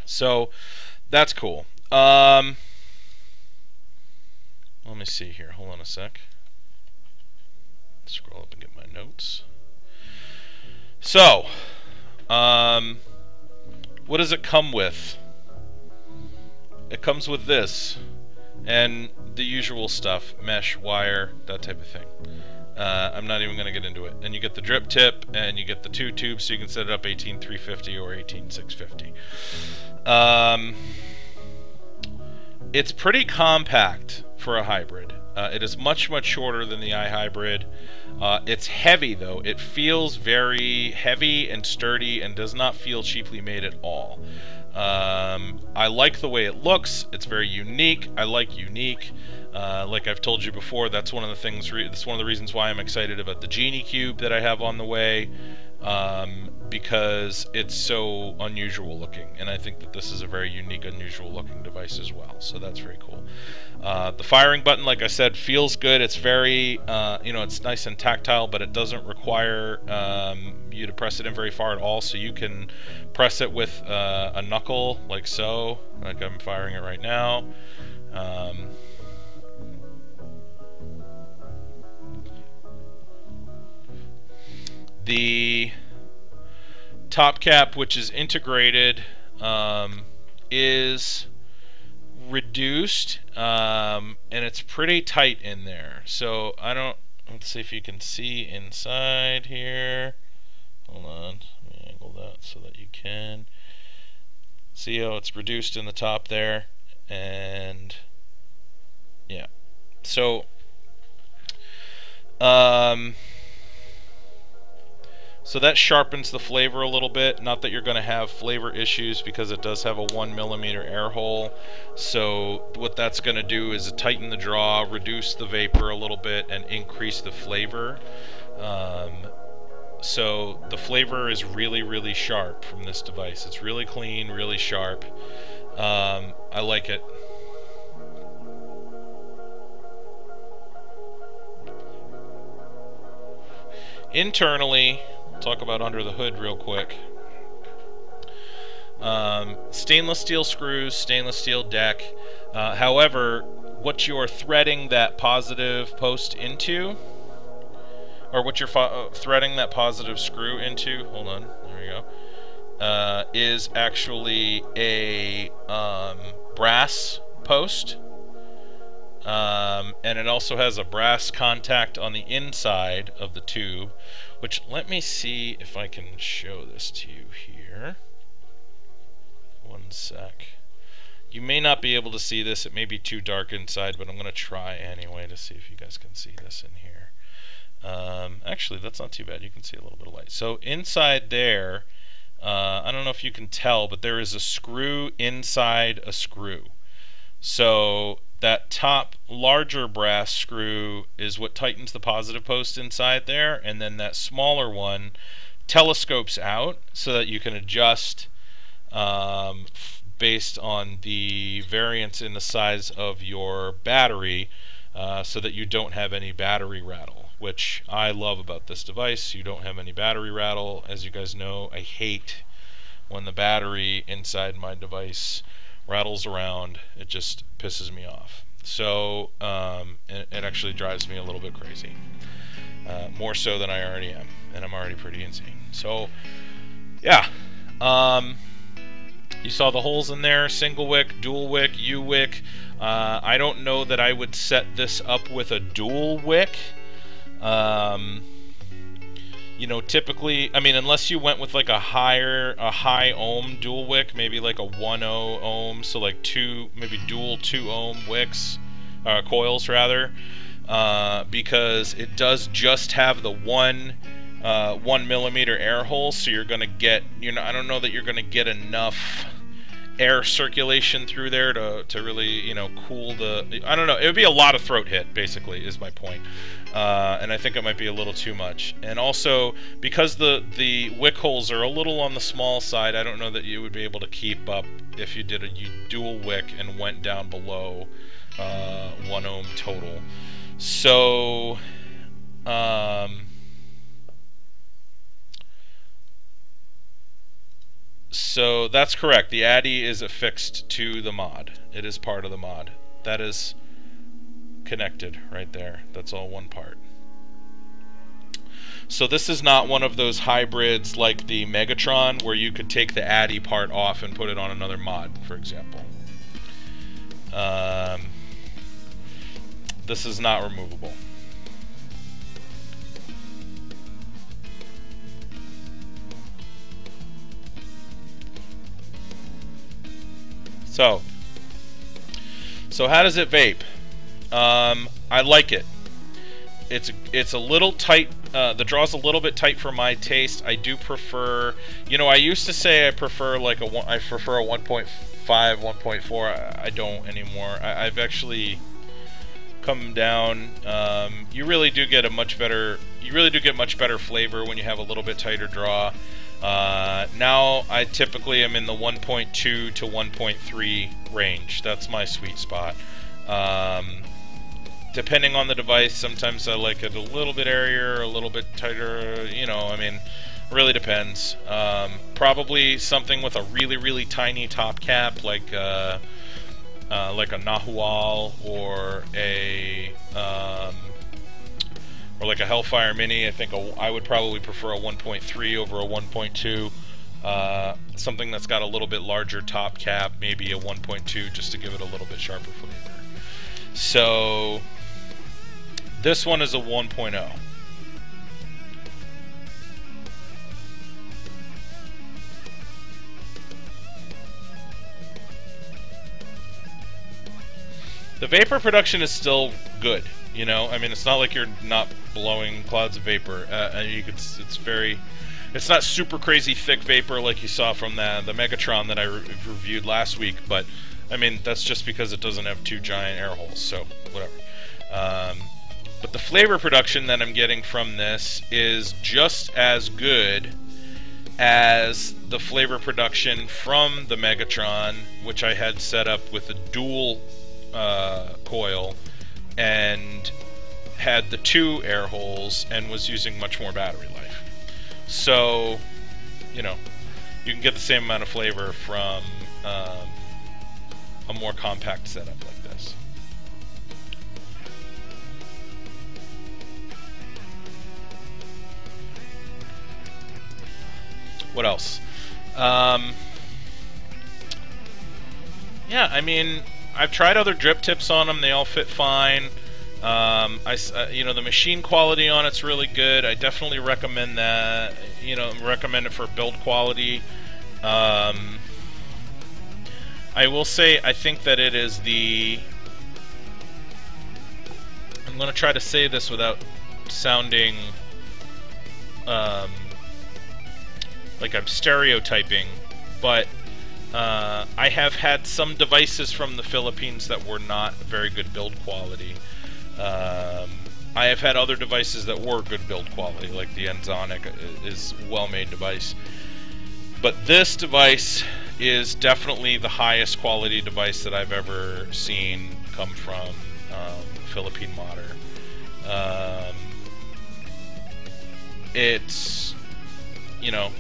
So that's cool. Let me see here. Hold on a sec. Scroll up and get my notes. So, what does it come with? It comes with this and the usual stuff, mesh, wire, that type of thing. I'm not even going to get into it. And you get the drip tip, and you get the 2 tubes, so you can set it up 18350 or 18650. It's pretty compact for a hybrid. It is much, much shorter than the iHybrid. It's heavy, though. It feels very heavy and sturdy and does not feel cheaply made at all. I like the way it looks. It's very unique. I like unique. Like I've told you before, that's one of the things. That's one of the reasons why I'm excited about the Genie Cube that I have on the way, because it's so unusual looking, and I think that this is a very unique, unusual looking device as well. So that's very cool. The firing button, like I said, feels good. It's very, you know, it's nice and tactile, but it doesn't require you to press it in very far at all. So you can press it with a knuckle, like so, like I'm firing it right now. The top cap, which is integrated, is reduced, and it's pretty tight in there. So let's see if you can see inside here. Hold on, let me angle that so that you can see how it's reduced in the top there. And yeah, so so that sharpens the flavor a little bit. Not that you're going to have flavor issues, because it does have a 1mm air hole. So what that's going to do is tighten the draw, reduce the vapor a little bit, and increase the flavor. So the flavor is really, really sharp from this device. It's really clean, really sharp. I like it. Internally, talk about under the hood real quick. Stainless steel screws, stainless steel deck. However, what you're threading that positive post into, or what you're threading that positive screw into, hold on, there we go, is actually a brass post. And it also has a brass contact on the inside of the tube, which, let me see if I can show this to you here. One sec. You may not be able to see this, it may be too dark inside, but I'm going to try anyway to see if you guys can see this in here. Actually, that's not too bad, you can see a little bit of light. So inside there, I don't know if you can tell, but there is a screw inside a screw. So that top larger brass screw is what tightens the positive post inside there, and then that smaller one telescopes out so that you can adjust based on the variance in the size of your battery, so that you don't have any battery rattle, which I love about this device. You don't have any battery rattle. As you guys know, I hate when the battery inside my device rattles around. It just pisses me off. So it actually drives me a little bit crazy, more so than I already am, and I'm already pretty insane. So yeah, you saw the holes in there: single wick, dual wick, U wick. I don't know that I would set this up with a dual wick. You know, typically, I mean, unless you went with like a high ohm dual wick, maybe like a 1.0 ohm, so like maybe dual 2 ohm wicks, coils rather, because it does just have the 1mm air hole, so you're gonna get, I don't know that you're gonna get enough air circulation through there to really, cool the, I don't know, it would be a lot of throat hit, basically, is my point. And I think it might be a little too much. And also, because the wick holes are a little on the small side, I don't know that you would be able to keep up if you did a dual wick and went down below 1 ohm total. So so that's correct. The Addy is affixed to the mod. It is part of the mod. That is connected right there. That's all one part. So this is not one of those hybrids like the Megatron where you could take the Addy part off and put it on another mod, for example. This is not removable. So how does it vape? I like it. It's a little tight. The draw's a little bit tight for my taste. I do prefer, I used to say I prefer like I prefer a 1.5, 1.4. I don't anymore. I've actually come down. You really do get much better flavor when you have a little bit tighter draw. Now I typically am in the 1.2 to 1.3 range. That's my sweet spot. Depending on the device, sometimes I like it a little bit airier, a little bit tighter, I mean, really depends. Probably something with a really, really tiny top cap, like a Nahual or like a Hellfire Mini. I think I would probably prefer a 1.3 over a 1.2. Something that's got a little bit larger top cap, maybe a 1.2, just to give it a little bit sharper flavor. So this one is a 1.0. The vapor production is still good, you know. I mean, it's not like you're not blowing clouds of vapor. It's not super crazy thick vapor like you saw from the Megatron that I reviewed last week. But I mean, that's just because it doesn't have two giant air holes. So whatever. But the flavor production that I'm getting from this is just as good as the flavor production from the Megatron, which I had set up with a dual coil and had the two air holes and was using much more battery life. So, you know, you can get the same amount of flavor from a more compact setup like this. What else? Yeah, I mean, I've tried other drip tips on them. They all fit fine. You know, the machine quality on it's really good. I definitely recommend that. You know, recommend it for build quality. I will say, I think that it is the... I'm going to try to say this without sounding like I'm stereotyping, but I have had some devices from the Philippines that were not very good build quality. I have had other devices that were good build quality, like the Enzonic is a well-made device. But this device is definitely the highest quality device that I've ever seen come from Philippine modder. It's, you know,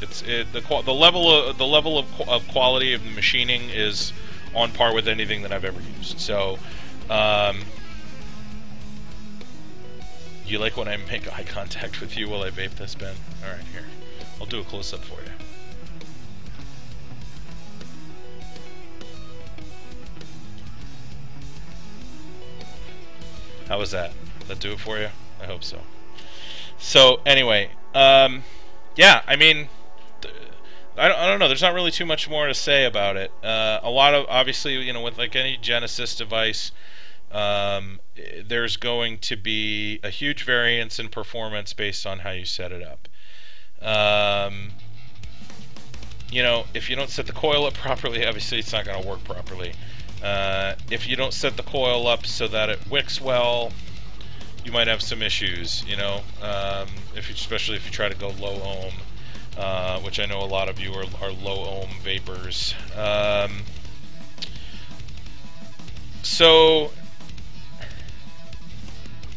the level of quality of the machining is on par with anything that I've ever used. So, you like when I make eye contact with you while I vape this, Ben? All right, here, I'll do a close-up for you. How was that? Did that do it for you? I hope so. So anyway, yeah, I mean, I don't know. There's not really too much more to say about it. A lot of, obviously, you know, with like any Genesis device, there's going to be a huge variance in performance based on how you set it up. You know, if you don't set the coil up properly, obviously it's not going to work properly. If you don't set the coil up so that it wicks well, you might have some issues, you know, especially if you try to go low ohm, which I know a lot of you are low ohm vapors. So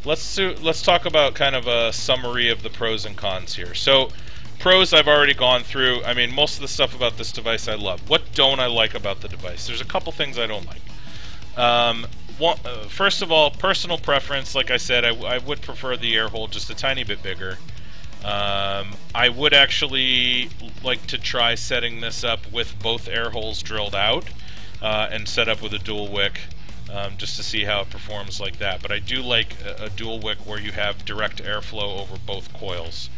let's talk about kind of a summary of the pros and cons here. So pros I've already gone through. I mean, most of the stuff about this device I love. What don't I like about the device? There's a couple things I don't like. First of all, personal preference. Like I said, I would prefer the air hole just a tiny bit bigger. I would actually like to try setting this up with both air holes drilled out and set up with a dual wick, just to see how it performs like that. But I do like a dual wick where you have direct airflow over both coils.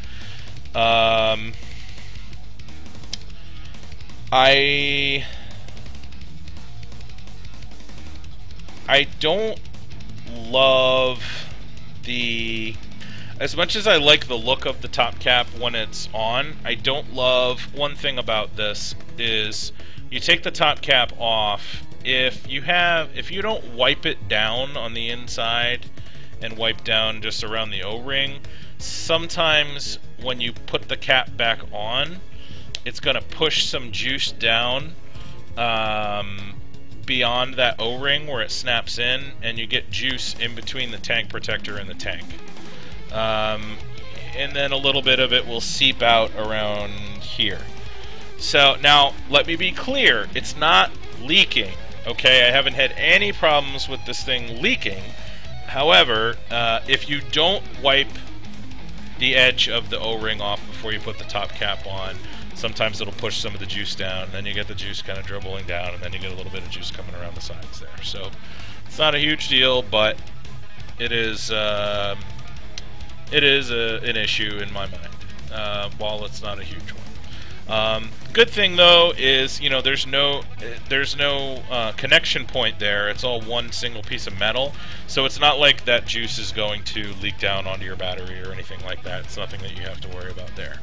I don't love as much as I like the look of the top cap when it's on, I don't love, one thing about this is you take the top cap off, if you don't wipe it down on the inside and wipe down just around the O-ring, sometimes when you put the cap back on, it's going to push some juice down beyond that O-ring where it snaps in, and you get juice in between the tank protector and the tank. And then a little bit of it will seep out around here. So now, let me be clear, it's not leaking, okay? I haven't had any problems with this thing leaking. However, if you don't wipe the edge of the O-ring off before you put the top cap on, sometimes it'll push some of the juice down, and then you get the juice kind of dribbling down, and then you get a little bit of juice coming around the sides there. So it's not a huge deal, but it is an issue in my mind, while it's not a huge one. Good thing though is, you know, there's no connection point there. It's all one single piece of metal, so it's not like that juice is going to leak down onto your battery or anything like that. It's nothing that you have to worry about there.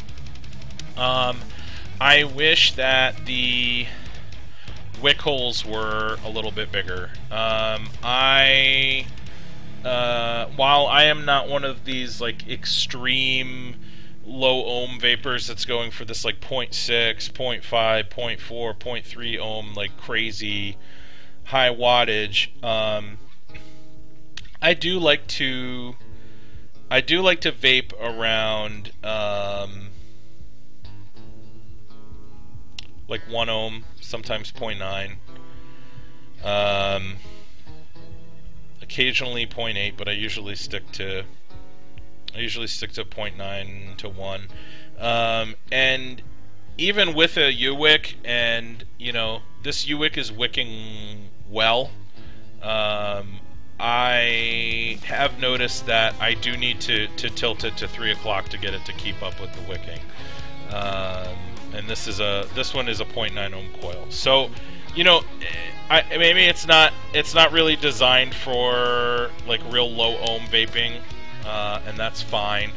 I wish that the wick holes were a little bit bigger. While I am not one of these like extreme low ohm vapors that's going for this like 0.6, 0.5, 0.4, 0.3 ohm like crazy high wattage, I do like to vape around like 1 ohm, sometimes 0.9, occasionally 0.8, but I usually stick to 0.9 to 1, and even with a U-wick, and you know, this U-wick is wicking well, I have noticed that I do need to tilt it to 3 o'clock to get it to keep up with the wicking, and this one is a 0.9 ohm coil. So, you know, maybe it's not really designed for like real low ohm vaping. And that's fine.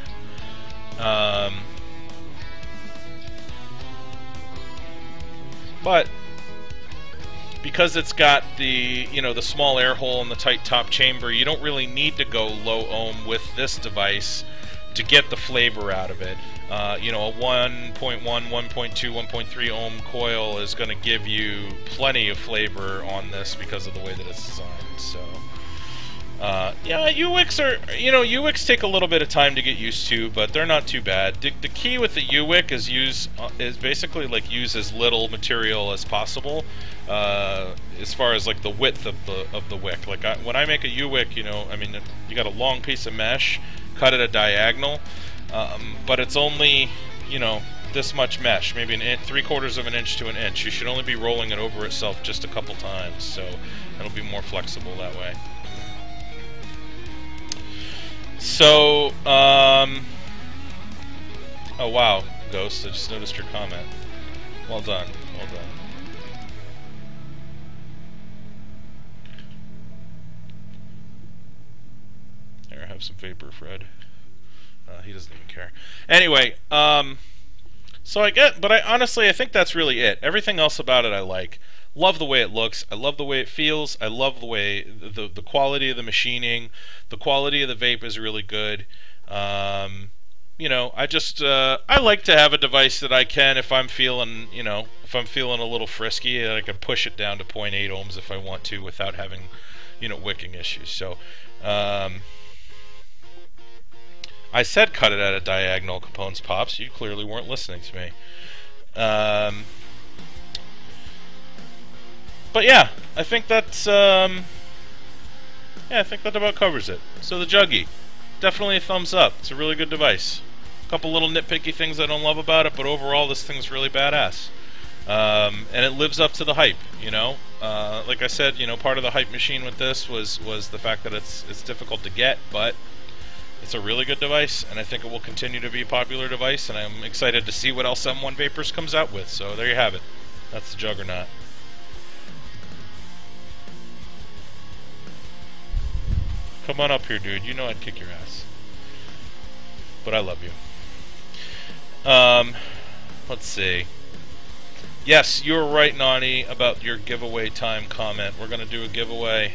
But because it's got the, you know, the small air hole and the tight top chamber, you don't really need to go low ohm with this device to get the flavor out of it. You know, a 1.1, 1.2, 1.3 ohm coil is going to give you plenty of flavor on this because of the way that it's designed. So yeah, U-wicks are, you know, U-wicks take a little bit of time to get used to, but they're not too bad. The key with the U-wick is basically like use as little material as possible, as far as like the width of the wick. Like when I make a U-wick, you know, I mean, you got a long piece of mesh, cut at a diagonal, but it's only, you know, this much mesh, maybe 3/4 of an inch to an inch. You should only be rolling it over itself just a couple times, so it'll be more flexible that way. So, oh wow, Ghost, I just noticed your comment. Well done, well done. Here, have some vapor, Fred. He doesn't even care. Anyway, so honestly, I think that's really it. Everything else about it I like. Love the way it looks. I love the way it feels. I love the way the quality of the machining. The quality of the vape is really good. You know, I like to have a device that I can, if I'm feeling, you know, if I'm feeling a little frisky, I can push it down to 0.8 ohms if I want to without having, you know, wicking issues. So, I said cut it at a diagonal, Capone's Pops. You clearly weren't listening to me. But yeah, I think that's yeah, I think that about covers it. So the Juggy, definitely a thumbs up. It's a really good device. A couple little nitpicky things I don't love about it, but overall this thing's really badass. And it lives up to the hype, you know. Like I said, you know, part of the hype machine with this was the fact that it's difficult to get, but it's a really good device, and I think it will continue to be a popular device, and I'm excited to see what else M1 Vapors comes out with. So there you have it. That's the Juggernaut. Come on up here, dude. You know I'd kick your ass. But I love you. Let's see. Yes, you were right, Nani, about your giveaway time comment. We're going to do a giveaway.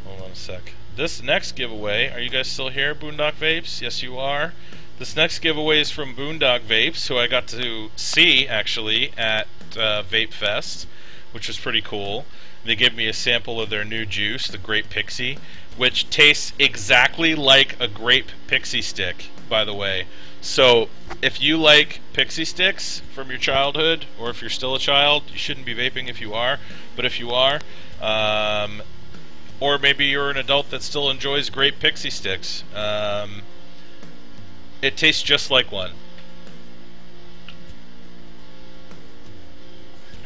Hold on a sec. This next giveaway, are you guys still here, Boondock Vapes? Yes, you are. This next giveaway is from Boondock Vapes, who I got to see, actually, at Vape Fest, which was pretty cool. They gave me a sample of their new juice, the Grape Pixie, which tastes exactly like a grape pixie stick, by the way. So, if you like pixie sticks from your childhood, or if you're still a child, you shouldn't be vaping if you are, but if you are, or maybe you're an adult that still enjoys grape pixie sticks, It tastes just like one.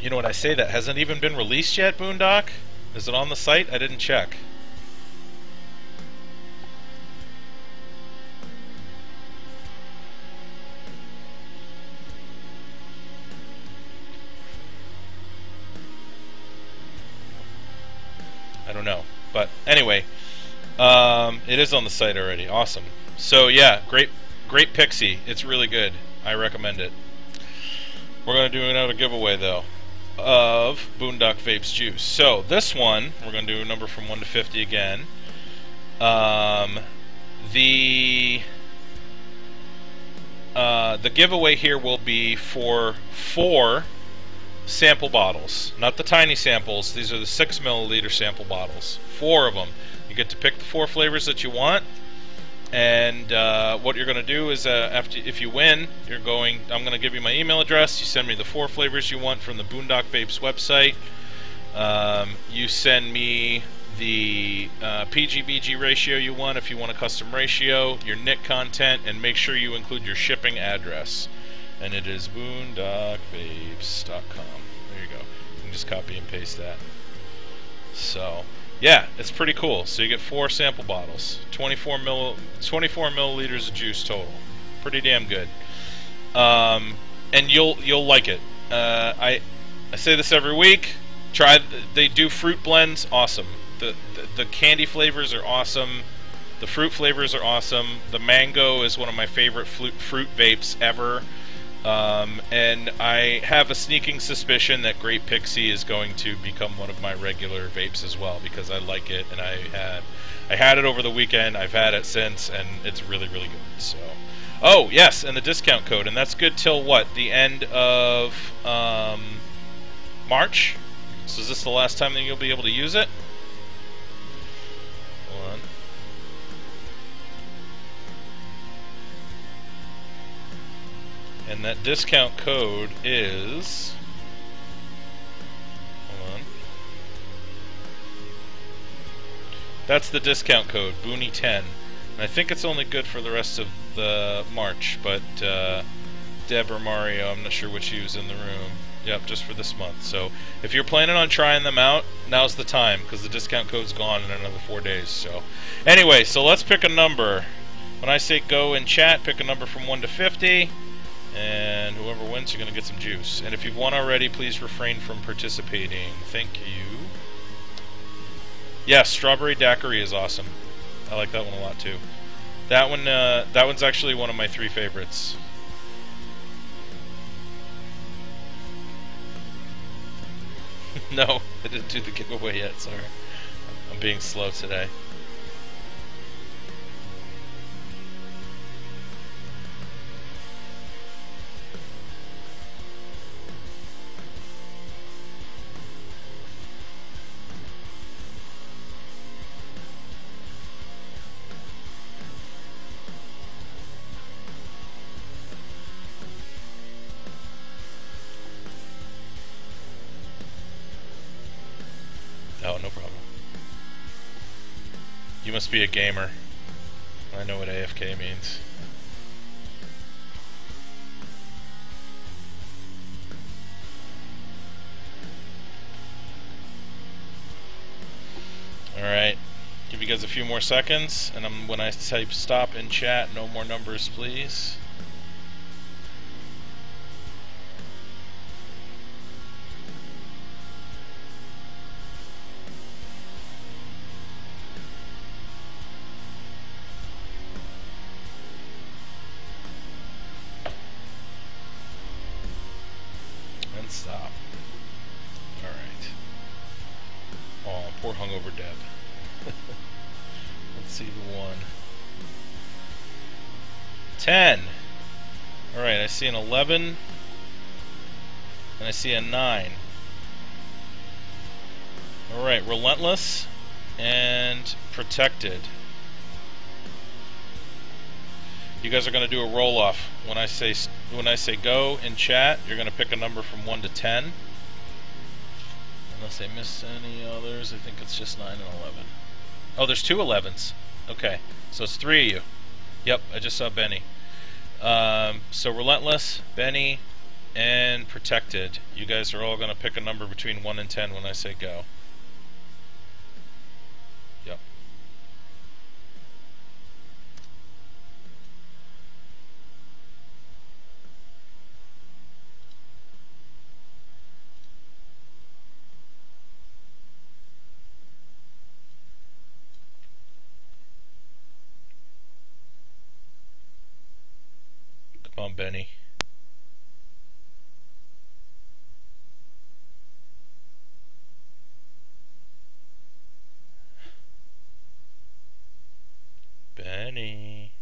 You know what, I say that hasn't even been released yet, Boondock? Is it on the site? I didn't check. I don't know. But anyway, it is on the site already. Awesome. So yeah, great Pixie. It's really good. I recommend it. We're going to do another giveaway though of Boondock Vapes juice. So this one, we're going to do a number from 1 to 50 again. The giveaway here will be for 4 sample bottles, not the tiny samples. These are the 6 milliliter sample bottles. 4 of them. You get to pick the 4 flavors that you want, and what you're going to do is if you win, I'm going to give you my email address. You send me the 4 flavors you want from the Boondock Vapes website. You send me the PG-BG ratio you want if you want a custom ratio, your NIC content, and make sure you include your shipping address. And it is boondockvapes.com. There you go. You can just copy and paste that. So, yeah, it's pretty cool. So you get 4 sample bottles, 24 milliliters of juice total. Pretty damn good. And you'll like it. I say this every week. They do fruit blends, awesome. The candy flavors are awesome. The fruit flavors are awesome. The mango is one of my favorite fruit vapes ever. And I have a sneaking suspicion that Great Pixie is going to become one of my regular vapes as well, because I like it, and I had it over the weekend. I've had it since, and it's really, really good. So, oh yes, and the discount code, and that's good till what? The end of March. So is this the last time that you'll be able to use it? Hold on. And that discount code is, hold on, that's the discount code, Booney10. And I think it's only good for the rest of the March, but Deb or Mario, I'm not sure which you was in the room. Yep, just for this month. So if you're planning on trying them out, now's the time, because the discount code's gone in another 4 days. So anyway, so let's pick a number. When I say go in chat, pick a number from 1 to 50. And whoever wins, you're going to get some juice. And if you've won already, please refrain from participating. Thank you. Yes, Strawberry Daiquiri is awesome. I like that one a lot too. That one's actually one of my 3 favorites. No, I didn't do the giveaway yet, sorry. I'm being slow today. Oh, no problem. You must be a gamer. I know what AFK means. Alright. Give you guys a few more seconds, and when I type stop in chat, no more numbers, please. Stop. Alright. Oh, poor hungover Deb. Let's see who won. 10. Alright, I see an 11. And I see a 9. Alright, Relentless and Protected. You guys are going to do a roll-off. When I say go in chat, you're going to pick a number from 1 to 10. Unless I miss any others, I think it's just 9 and 11. Oh, there's 2 11s. Okay, so it's 3 of you. Yep, I just saw Benny. So Relentless, Benny, and Protected. You guys are all going to pick a number between 1 and 10 when I say go. Yep. Come on, Benny. Benny,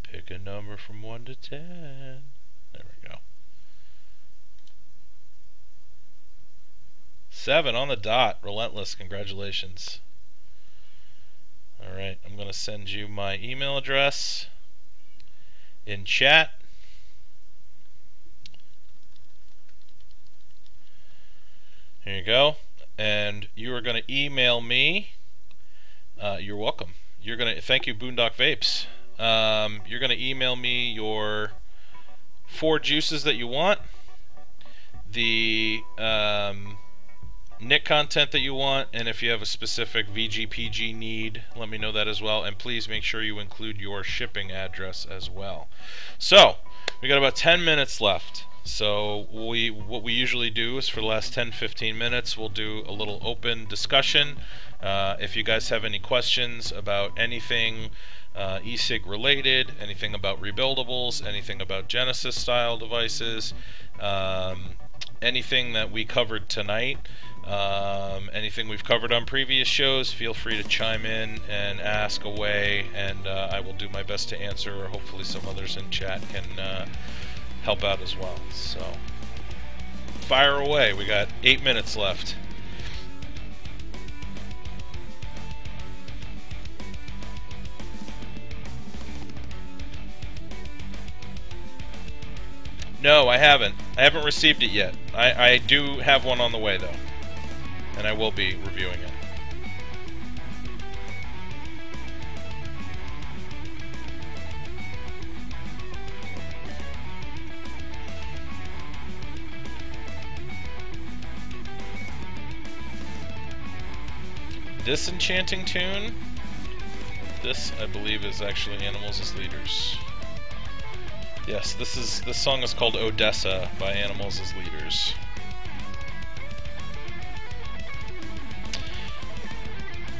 pick a number from 1 to 10. There we go. 7 on the dot. Relentless, congratulations. Alright, I'm going to send you my email address in chat. Here you go. And you are going to email me. You're welcome. You're going to thank you, Boondock Vapes. You're going to email me your 4 juices that you want, the Nick content that you want, and if you have a specific VGPG need, let me know that as well. And please make sure you include your shipping address as well. So we got about 10 minutes left. So what we usually do is for the last 10-15 minutes we'll do a little open discussion. If you guys have any questions about anything e-cig related, anything about rebuildables, anything about Genesis style devices, anything that we covered tonight, anything we've covered on previous shows, feel free to chime in and ask away, and I will do my best to answer, or hopefully some others in chat can help out as well. So fire away. We got 8 minutes left. No, I haven't. I haven't received it yet. I do have one on the way though, and I will be reviewing it. This enchanting tune, this I believe is actually Animals as Leaders. Yes, this song is called Odessa by Animals as Leaders.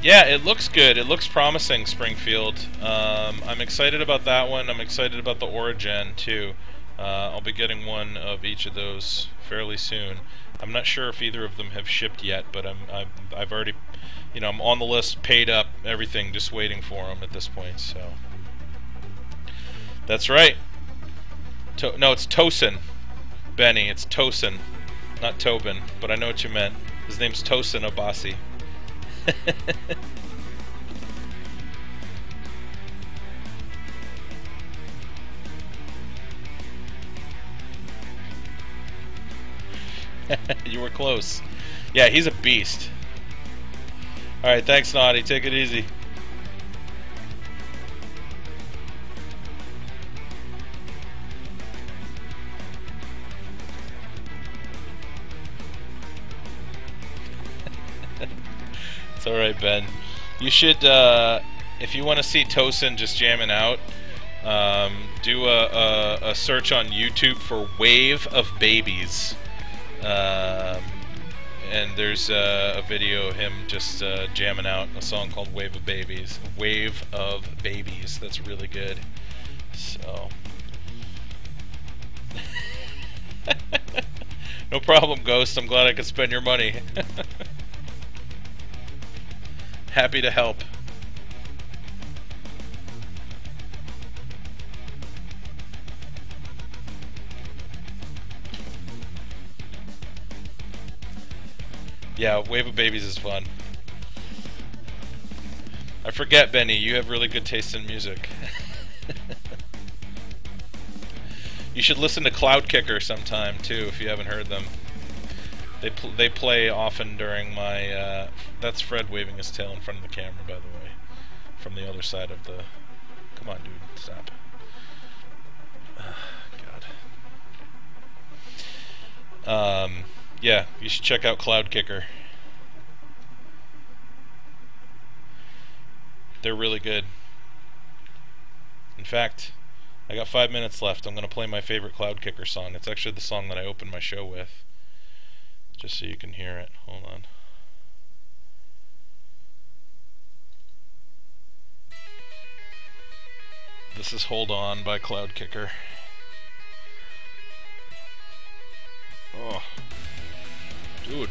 Yeah, it looks good. It looks promising, Springfield. I'm excited about that one. I'm excited about the Origin too. I'll be getting one of each of those fairly soon. I'm not sure if either of them have shipped yet, but I've already, you know, I'm on the list, paid up, everything, just waiting for them at this point. So that's right. No, it's Tosin, Benny. It's Tosin, not Tobin. But I know what you meant. His name's Tosin Obasi. You were close. Yeah, he's a beast. Alright, thanks, Naughty. Take it easy. It's alright, Ben. You should, if you want to see Tosin just jamming out, do a search on YouTube for Wave of Babies. And there's a video of him just jamming out a song called Wave of Babies. Wave of Babies. That's really good. So. No problem, Ghost. I'm glad I could spend your money. Happy to help. Yeah, Wave of Babies is fun. I forget, Benny, you have really good taste in music. You should listen to Cloud Kicker sometime too, if you haven't heard them. They play often during my. That's Fred waving his tail in front of the camera, by the way, from the other side of the. Come on, dude, stop. God. Yeah, you should check out Cloud Kicker. They're really good. In fact, I got 5 minutes left. I'm going to play my favorite Cloud Kicker song. It's actually the song that I opened my show with. Just so you can hear it. Hold on. This is Hold On by Cloud Kicker. Oh. Dude.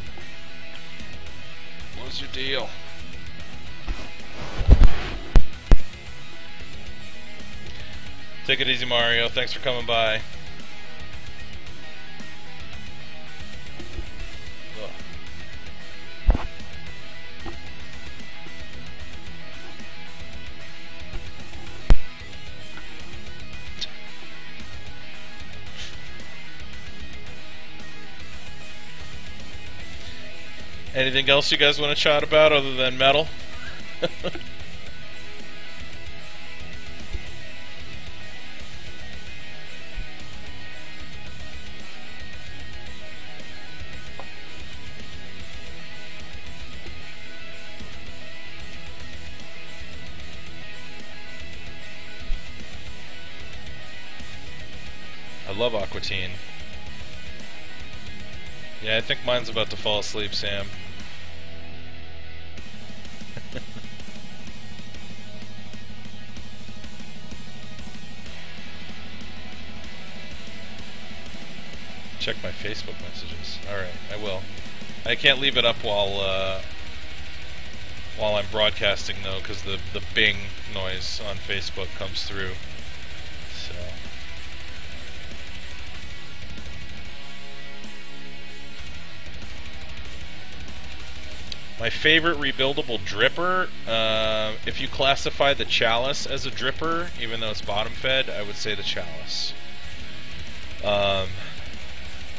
What's your deal? Take it easy, Mario. Thanks for coming by. Anything else you guys want to chat about other than metal? I love Aqua Teen. Yeah, I think mine's about to fall asleep, Sam. Check my Facebook messages. Alright, I will. I can't leave it up while I'm broadcasting though, because the bing noise on Facebook comes through. So my favorite rebuildable dripper, if you classify the Chalice as a dripper, even though it's bottom fed, I would say the Chalice.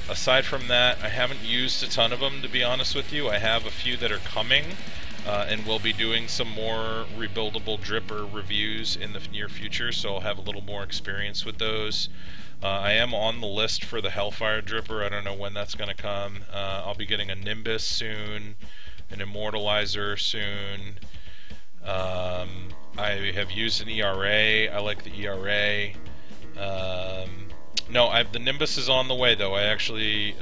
Aside from that, I haven't used a ton of them, to be honest with you. I have a few that are coming, and we'll be doing some more rebuildable dripper reviews in the near future, so I'll have a little more experience with those. I am on the list for the Hellfire dripper. I don't know when that's going to come. I'll be getting a Nimbus soon, an Immortalizer soon. I have used an ERA. I like the ERA. No, the Nimbus is on the way though. I actually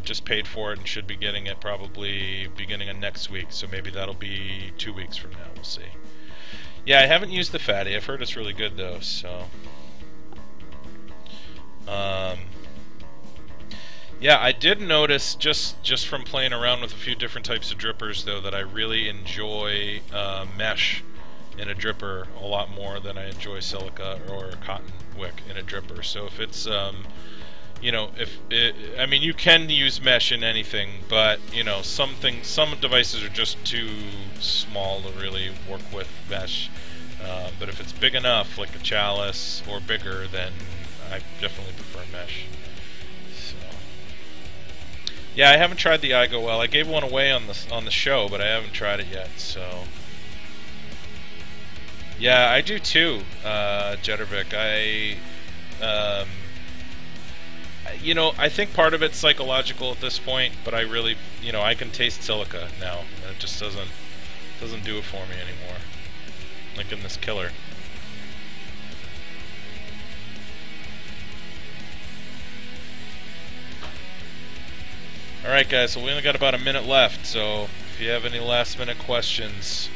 just paid for it and should be getting it probably beginning of next week, so maybe that'll be 2 weeks from now. We'll see. Yeah, I haven't used the Fatty. I've heard it's really good though, so yeah, I did notice just from playing around with a few different types of drippers though that I really enjoy mesh in a dripper a lot more than I enjoy silica or cotton wick in a dripper. So if it's you know, I mean, you can use mesh in anything, but you know, some devices are just too small to really work with mesh. But if it's big enough, like a Chalice or bigger, then I definitely prefer mesh. So yeah, I haven't tried the iGo Well. I gave one away on the show, but I haven't tried it yet. So yeah, I do too, Jettervic. You know, I think part of it's psychological at this point, but I really, you know, I can taste silica now. It just doesn't do it for me anymore. Like in this killer. Alright guys, so we only got about a minute left, so if you have any last minute questions,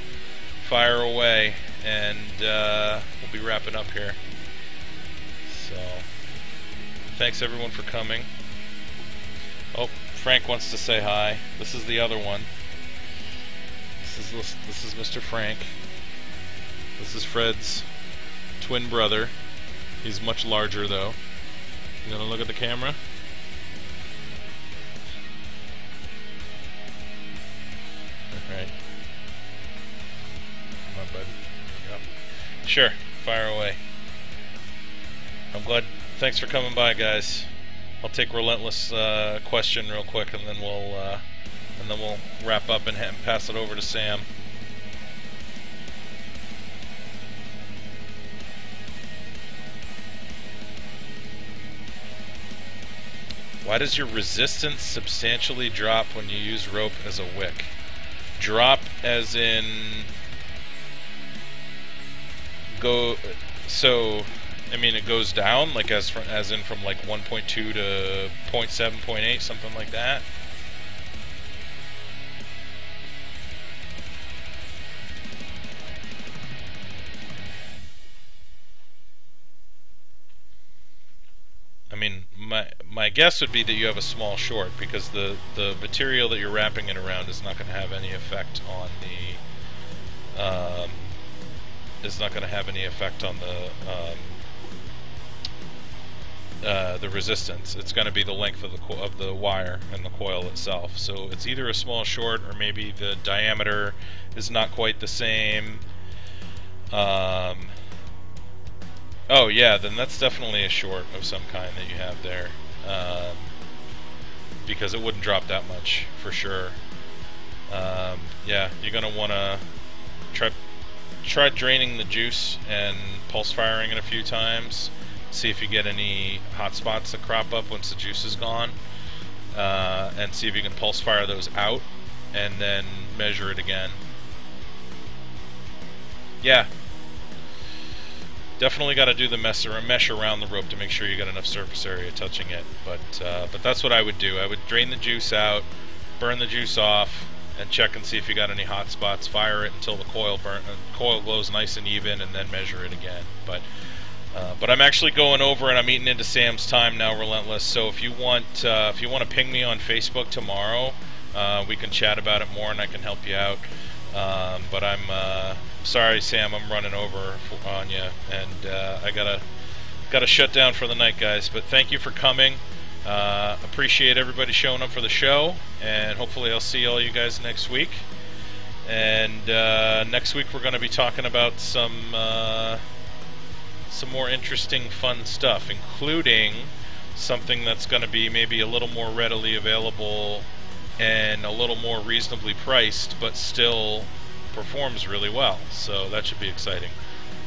fire away, and we'll be wrapping up here. So thanks everyone for coming. Oh, Frank wants to say hi. This is the other one. This is Mr. Frank. This is Fred's twin brother. He's much larger though. You gonna look at the camera? Alright. Come on, bud. Yep. Sure, fire away. I'm glad. Thanks for coming by, guys. I'll take Relentless question real quick, and then we'll wrap up and pass it over to Sam. Why does your resistance substantially drop when you use rope as a wick? Drop as in go. So, I mean, it goes down, like as in from like 1.2 to 0.7, 0.8, something like that. I mean, my guess would be that you have a small short, because the material that you're wrapping it around is not going to have any effect on the the resistance. It's going to be the length of the wire and the coil itself. So it's either a small short, or maybe the diameter is not quite the same. Oh yeah, then that's definitely a short of some kind that you have there, because it wouldn't drop that much for sure. Yeah, you're gonna want to try draining the juice and pulse firing it a few times. See if you get any hot spots that crop up once the juice is gone, and see if you can pulse fire those out, and then measure it again. Yeah. Definitely got to do the mesh around the rope to make sure you got enough surface area touching it. But that's what I would do. I would drain the juice out, burn the juice off, and check and see if you got any hot spots. Fire it until the coil glows nice and even, and then measure it again. But I'm actually going over, and I'm eating into Sam's time now, Relentless. So if you want to ping me on Facebook tomorrow, we can chat about it more, and I can help you out. But I'm sorry, Sam, I'm running over on you, and I gotta shut down for the night, guys. But thank you for coming. Appreciate everybody showing up for the show, and hopefully I'll see all you guys next week. And next week we're going to be talking about some more interesting, fun stuff, including something that's going to be maybe a little more readily available and a little more reasonably priced, but still performs really well. So that should be exciting.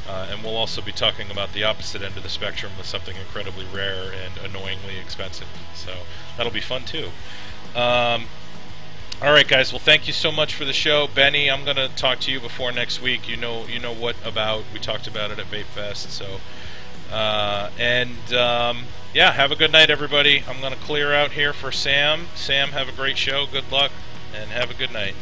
And we'll also be talking about the opposite end of the spectrum with something incredibly rare and annoyingly expensive. So that'll be fun too. Alright guys, well thank you so much for the show. Benny, I'm going to talk to you before next week. You know what about. We talked about it at Vape Fest. So, yeah, have a good night everybody. I'm going to clear out here for Sam. Sam, have a great show. Good luck, and have a good night.